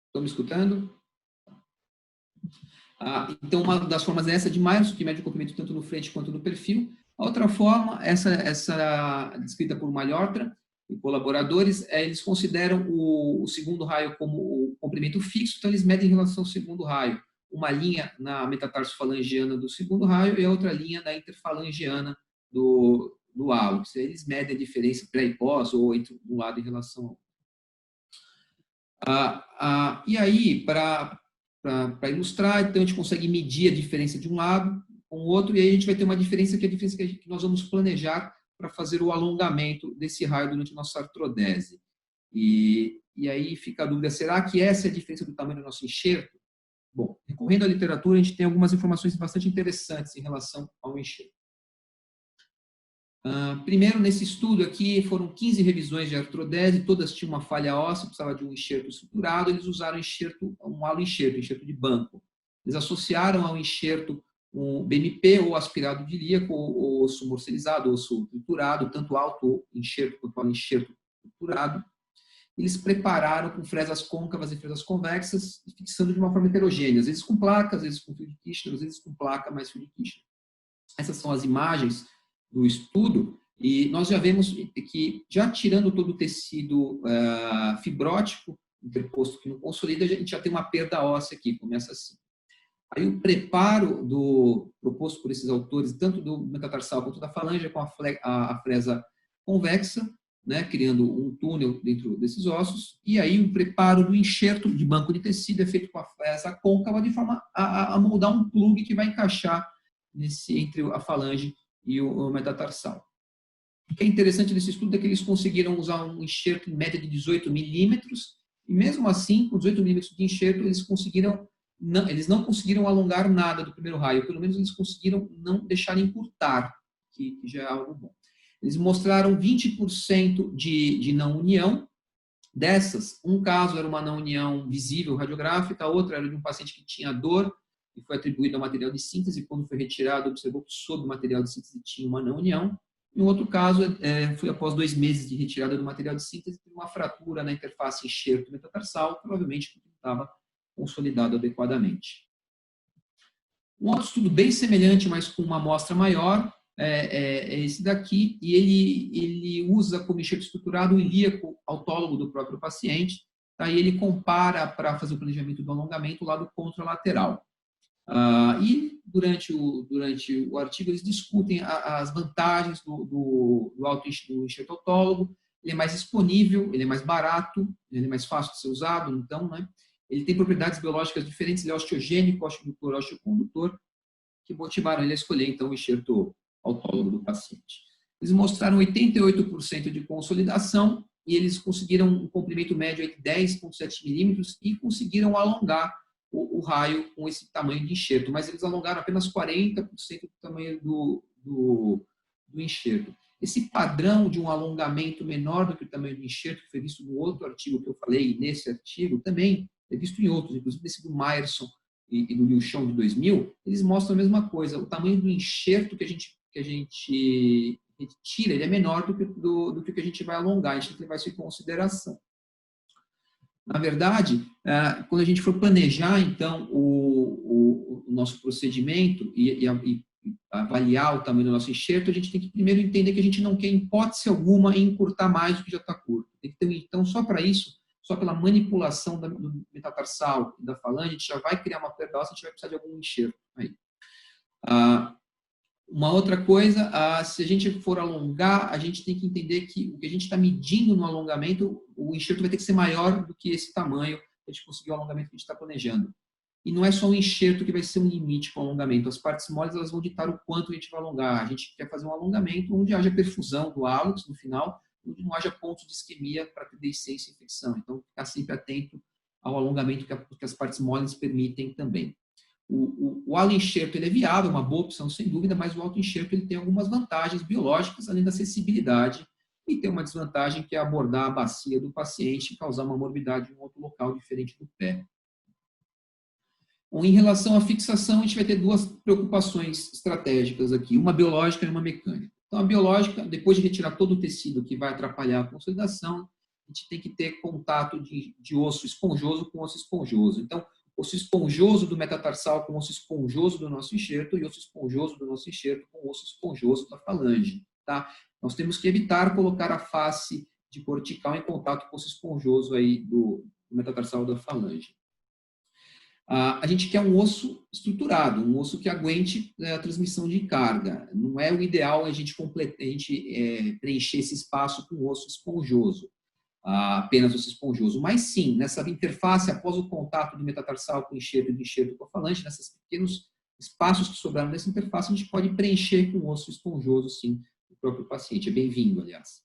Estão me escutando? Então, uma das formas é essa de Myers, que mede o comprimento tanto no frente quanto no perfil. A outra forma, essa descrita por Malhotra e colaboradores, eles consideram o segundo raio como o comprimento fixo, então eles medem em relação ao segundo raio. Uma linha na metatarsofalangiana do segundo raio e a outra linha na interfalangiana do hálux. Eles medem a diferença pré e pós, ou entre um lado em relação ao outro. E aí, para ilustrar, então a gente consegue medir a diferença de um lado com o outro, e aí a gente vai ter uma diferença que é a diferença que nós vamos planejar para fazer o alongamento desse raio durante a nossa artrodese. E aí fica a dúvida, será que essa é a diferença do tamanho do nosso enxerto? Bom, recorrendo à literatura, a gente tem algumas informações bastante interessantes em relação ao enxerto. Primeiro, nesse estudo aqui, foram 15 revisões de artrodese, todas tinham uma falha óssea, precisava de um enxerto estruturado, eles usaram um halo-enxerto, enxerto de banco. Eles associaram ao enxerto um BMP, ou aspirado de ilíaco, ou osso morcelizado, osso triturado, tanto alto enxerto quanto halo-enxerto triturado. Eles prepararam com fresas côncavas e fresas convexas, fixando de uma forma heterogênea, às vezes com placa, às vezes com fio de Kirchner, às vezes com placa mais fio de Kirchner. Essas são as imagens do estudo, e nós já vemos que, já tirando todo o tecido fibrótico interposto que não consolida, a gente já tem uma perda óssea aqui, começa assim. Aí o preparo proposto por esses autores, tanto do metatarsal quanto da falange, com a fresa convexa, né, criando um túnel dentro desses ossos, e aí o preparo do enxerto de banco de tecido é feito com a fresa côncava, de forma a moldar um plug que vai encaixar entre a falange e o metatarsal. O que é interessante nesse estudo é que eles conseguiram usar um enxerto em média de 18 milímetros, e mesmo assim, com 18 milímetros de enxerto, eles não conseguiram alongar nada do primeiro raio, pelo menos eles conseguiram não deixar encurtar, que já é algo bom. Eles mostraram 20% de não união. Dessas, um caso era uma não união visível radiográfica, a outra era de um paciente que tinha dor e foi atribuído ao material de síntese. Quando foi retirado, observou que sob o material de síntese tinha uma não união. Em outro caso, foi após 2 meses de retirada do material de síntese, uma fratura na interface enxerto metatarsal, provavelmente porque não estava consolidado adequadamente. Um outro estudo bem semelhante, mas com uma amostra maior, é esse daqui, e ele usa como enxerto estruturado o ilíaco autólogo do próprio paciente, tá? E ele compara, para fazer o planejamento do alongamento, o lado contralateral. E durante o artigo eles discutem as vantagens do enxerto autólogo. Ele é mais disponível, ele é mais barato, ele é mais fácil de ser usado, então, né? Ele tem propriedades biológicas diferentes, ele é osteogênico, osteoindutor, osteocondutor, que motivaram ele a escolher, então, o enxerto autólogo do paciente. Eles mostraram 88% de consolidação e eles conseguiram um comprimento médio de 10,7 milímetros e conseguiram alongar o raio com esse tamanho de enxerto, mas eles alongaram apenas 40% do tamanho do enxerto. Esse padrão de um alongamento menor do que o tamanho do enxerto, que foi visto no outro artigo que eu falei, e nesse artigo também, é visto em outros, inclusive nesse do Myerson e do Liuchon de 2000, eles mostram a mesma coisa. O tamanho do enxerto que a gente retira, ele é menor do que o que a gente vai alongar, a gente tem que levar isso em consideração. Na verdade, quando a gente for planejar, então, o nosso procedimento e avaliar o tamanho do nosso enxerto, a gente tem que primeiro entender que a gente não quer, em hipótese alguma, encurtar mais do que já está curto. Tem que ter, então, só para isso, só pela manipulação do metatarsal e da falange, a gente já vai criar uma perda óssea, a gente vai precisar de algum enxerto aí. Uma outra coisa, se a gente for alongar, a gente tem que entender que o que a gente está medindo no alongamento, o enxerto vai ter que ser maior do que esse tamanho para a gente conseguir o alongamento que a gente está planejando. E não é só o enxerto que vai ser um limite com o alongamento. As partes moles, elas vão ditar o quanto a gente vai alongar. A gente quer fazer um alongamento onde haja perfusão do hálux no final, onde não haja pontos de isquemia para ter deiscência e infecção. Então, ficar sempre atento ao alongamento que as partes moles permitem também. O halo-enxerto é viável, uma boa opção sem dúvida, mas o auto-enxerto ele tem algumas vantagens biológicas, além da acessibilidade, e tem uma desvantagem que é abordar a bacia do paciente e causar uma morbidade em um outro local diferente do pé. Bom, em relação à fixação, a gente vai ter 2 preocupações estratégicas aqui, uma biológica e uma mecânica. Então, a biológica, depois de retirar todo o tecido que vai atrapalhar a consolidação, a gente tem que ter contato de osso esponjoso com osso esponjoso. Então, osso esponjoso do metatarsal com osso esponjoso do nosso enxerto e osso esponjoso do nosso enxerto com osso esponjoso da falange. Tá? Nós temos que evitar colocar a face de cortical em contato com o osso esponjoso aí do metatarsal da falange. A gente quer um osso estruturado, um osso que aguente a transmissão de carga. Não é o ideal a gente preencher esse espaço com osso esponjoso, apenas osso esponjoso. Mas sim, nessa interface, após o contato do metatarsal com o enxerto e do enxerto com a falange, nesses pequenos espaços que sobraram dessa interface, a gente pode preencher com osso esponjoso, sim, o próprio paciente. É bem-vindo, aliás.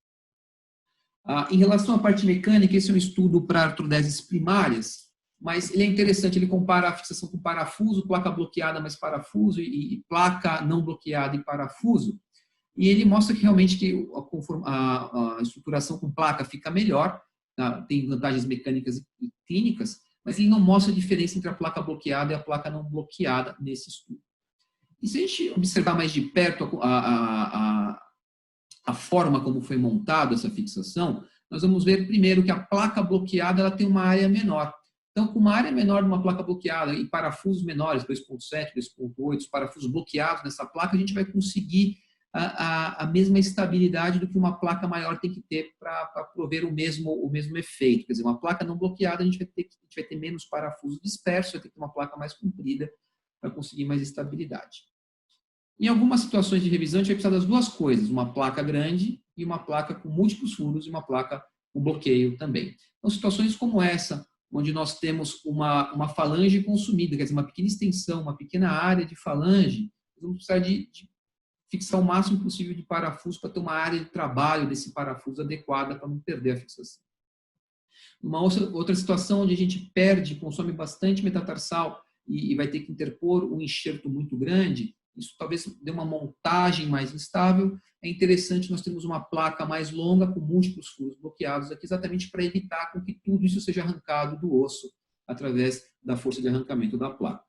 Em relação à parte mecânica, esse é um estudo para artrodeses primárias, mas ele é interessante, ele compara a fixação com parafuso, placa bloqueada mais parafuso e placa não bloqueada e parafuso. E ele mostra que realmente que a estruturação com placa fica melhor, tem vantagens mecânicas e clínicas, mas ele não mostra a diferença entre a placa bloqueada e a placa não bloqueada nesse estudo. E se a gente observar mais de perto a forma como foi montada essa fixação, nós vamos ver primeiro que a placa bloqueada ela tem uma área menor. Então, com uma área menor de uma placa bloqueada e parafusos menores, 2.7, 2.8, os parafusos bloqueados nessa placa, a gente vai conseguir a mesma estabilidade do que uma placa maior tem que ter para prover o mesmo efeito. Quer dizer, uma placa não bloqueada, a gente vai ter menos parafusos dispersos, vai ter que ter uma placa mais comprida para conseguir mais estabilidade. Em algumas situações de revisão, a gente vai precisar das duas coisas, uma placa grande e uma placa com múltiplos furos e uma placa com bloqueio também. Então, situações como essa, onde nós temos uma falange consumida, quer dizer, uma pequena extensão, uma pequena área de falange, nós vamos precisar de fixar o máximo possível de parafuso para ter uma área de trabalho desse parafuso adequada para não perder a fixação. Uma outra situação onde a gente consome bastante metatarsal e vai ter que interpor um enxerto muito grande, isso talvez dê uma montagem mais instável. É interessante nós termos uma placa mais longa com múltiplos furos bloqueados aqui, exatamente para evitar com que tudo isso seja arrancado do osso através da força de arrancamento da placa.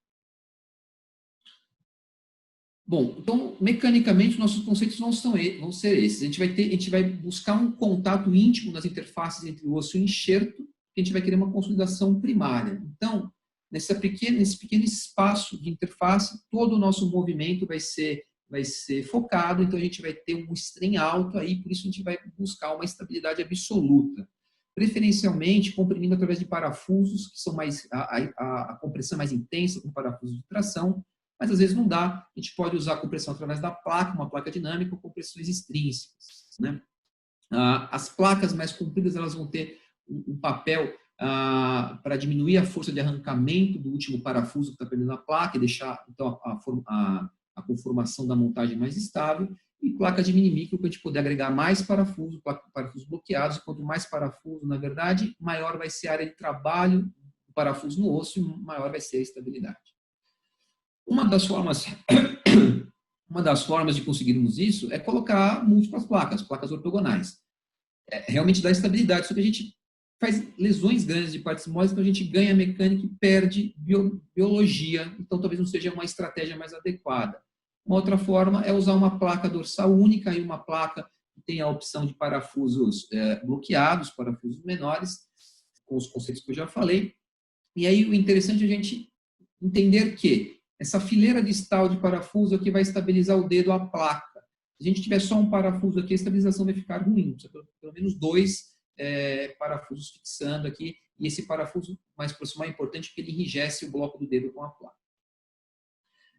Bom, então, mecanicamente, nossos conceitos vão ser esses. A gente vai buscar um contato íntimo nas interfaces entre o osso e o enxerto, que a gente vai querer uma consolidação primária. Então, nesse pequeno espaço de interface, todo o nosso movimento vai ser focado, então a gente vai ter um strain alto aí, por isso a gente vai buscar uma estabilidade absoluta. Preferencialmente, comprimindo através de parafusos, que são a compressão é mais intensa com parafusos de tração, mas às vezes não dá, a gente pode usar a compressão através da placa, uma placa dinâmica ou compressões extrínsecas, né? As placas mais compridas, elas vão ter um papel para diminuir a força de arrancamento do último parafuso que está prendendo a placa e deixar então, a conformação da montagem mais estável, e placa de mini micro para a gente poder agregar mais parafusos bloqueados, e quanto mais parafuso, na verdade, maior vai ser a área de trabalho do parafuso no osso e maior vai ser a estabilidade. Uma das formas de conseguirmos isso é colocar múltiplas placas ortogonais. Realmente dá estabilidade, só que a gente faz lesões grandes de partes moles, então a gente ganha mecânica e perde biologia, então talvez não seja uma estratégia mais adequada. Uma outra forma é usar uma placa dorsal única e uma placa que tem a opção de parafusos bloqueados, parafusos menores, com os conceitos que eu já falei. E aí o interessante é a gente entender que essa fileira distal de parafuso aqui vai estabilizar o dedo à placa. Se a gente tiver só um parafuso aqui, a estabilização vai ficar ruim. Precisa pelo menos 2 parafusos fixando aqui. E esse parafuso mais proximal é importante porque ele enrijece o bloco do dedo com a placa.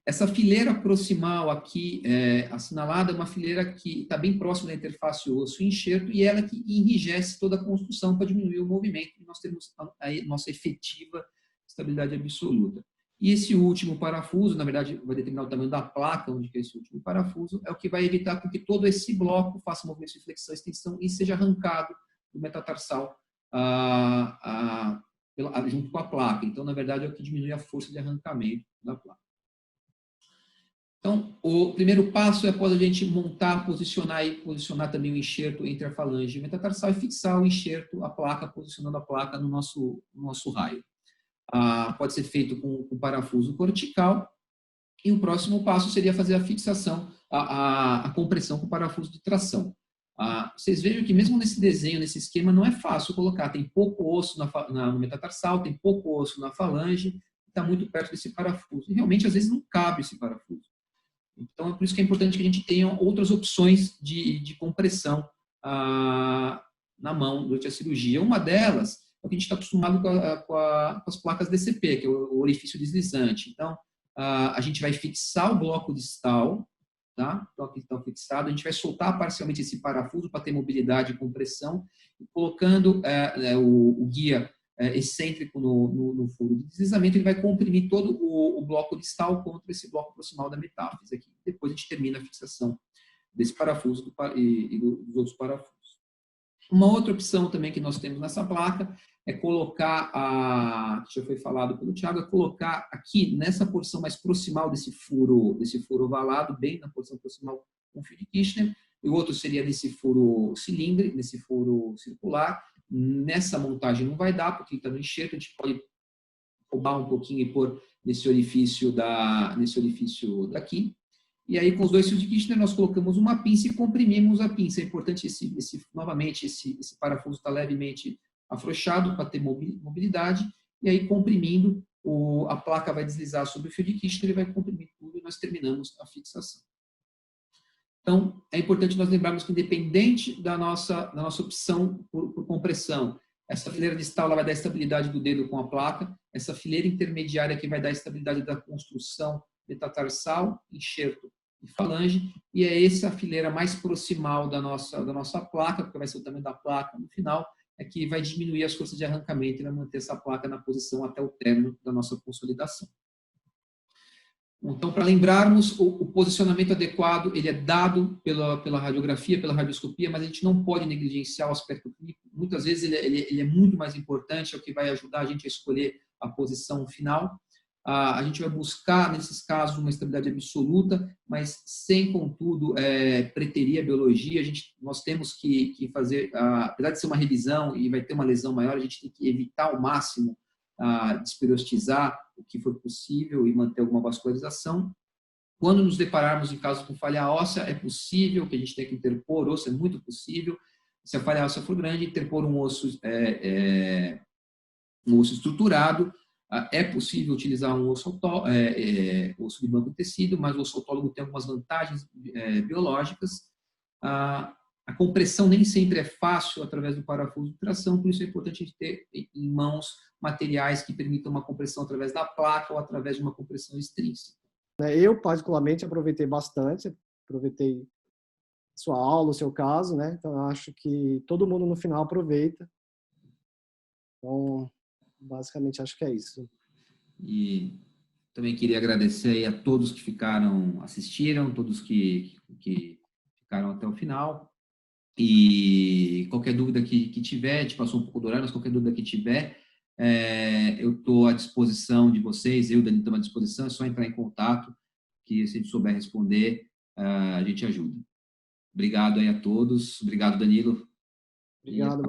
Essa fileira proximal aqui assinalada é uma fileira que está bem próxima da interface osso e enxerto e ela que enrijece toda a construção para diminuir o movimento e nós temos a nossa efetiva estabilidade absoluta. E esse último parafuso, na verdade, vai determinar o tamanho da placa, onde é esse último parafuso, é o que vai evitar com que todo esse bloco faça movimentos de flexão e extensão e seja arrancado do metatarsal junto com a placa. Então, na verdade, é o que diminui a força de arrancamento da placa. Então, o primeiro passo é após a gente montar, posicionar também o enxerto entre a falange e o metatarsal e fixar o enxerto, a placa, posicionando a placa no nosso raio. Pode ser feito com parafuso cortical e o próximo passo seria fazer a fixação, a compressão com parafuso de tração. Vocês vejam que mesmo nesse desenho, nesse esquema, não é fácil colocar. Tem pouco osso no metatarsal, tem pouco osso na falange, está muito perto desse parafuso. E realmente, às vezes, não cabe esse parafuso. Então, é por isso que é importante que a gente tenha outras opções de compressão na mão durante a cirurgia. Uma delas é o que a gente está acostumado com as placas DCP, que é o orifício deslizante. Então, a gente vai fixar o bloco distal, tá? Então, aqui está fixado. A gente vai soltar parcialmente esse parafuso para ter mobilidade e compressão, e colocando o guia excêntrico no furo de deslizamento, ele vai comprimir todo o bloco distal contra esse bloco proximal da metáfise aqui. Depois a gente termina a fixação desse parafuso e dos outros parafusos. Uma outra opção também que nós temos nessa placa é colocar, que já foi falado pelo Thiago, é colocar aqui nessa porção mais proximal desse furo ovalado, bem na porção proximal com fio de Kirchner, e o outro seria nesse furo cilíndrico, nesse furo circular. Nessa montagem não vai dar, porque está no enxerto, a gente pode roubar um pouquinho e pôr nesse orifício daqui. E aí, com os dois fios de Kirchner, nós colocamos uma pinça e comprimimos a pinça. É importante, novamente, esse parafuso está levemente afrouxado para ter mobilidade. E aí, comprimindo, a placa vai deslizar sobre o fio de Kirchner e vai comprimir tudo e nós terminamos a fixação. Então, é importante nós lembrarmos que, independente da nossa opção por compressão, essa fileira distal ela vai dar estabilidade do dedo com a placa, essa fileira intermediária que vai dar estabilidade da construção metatarsal, enxerto e falange, e é essa fileira mais proximal da nossa placa, porque vai ser o tamanho da placa no final, é que vai diminuir as forças de arrancamento e vai manter essa placa na posição até o término da nossa consolidação. Então, para lembrarmos, o posicionamento adequado ele é dado pela radiografia, pela radioscopia, mas a gente não pode negligenciar o aspecto clínico. Muitas vezes ele é muito mais importante, é o que vai ajudar a gente a escolher a posição final. A gente vai buscar, nesses casos, uma estabilidade absoluta, mas sem, contudo, preterir a biologia. Nós temos que fazer, apesar de ser uma revisão e vai ter uma lesão maior, a gente tem que evitar ao máximo desperostizar o que for possível e manter alguma vascularização. Quando nos depararmos em casos com falha óssea, é possível que a gente tenha que interpor osso, é muito possível. Se a falha óssea for grande, interpor um osso estruturado. É possível utilizar um osso de banco de tecido, mas o osso autólogo tem algumas vantagens biológicas. A compressão nem sempre é fácil através do parafuso de tração, por isso é importante a gente ter em mãos materiais que permitam uma compressão através da placa ou através de uma compressão extrínseca. Eu, particularmente, aproveitei bastante, aproveitei sua aula, o seu caso, né? Então, eu acho que todo mundo no final aproveita. Então, basicamente, acho que é isso. E também queria agradecer a todos que assistiram, todos que ficaram até o final. E qualquer dúvida que tiver, a gente passou um pouco do horário, mas qualquer dúvida que tiver, eu estou à disposição de vocês, Danilo, estou à disposição, é só entrar em contato, que se a gente souber responder, a gente ajuda. Obrigado aí a todos, obrigado, Danilo. Obrigado,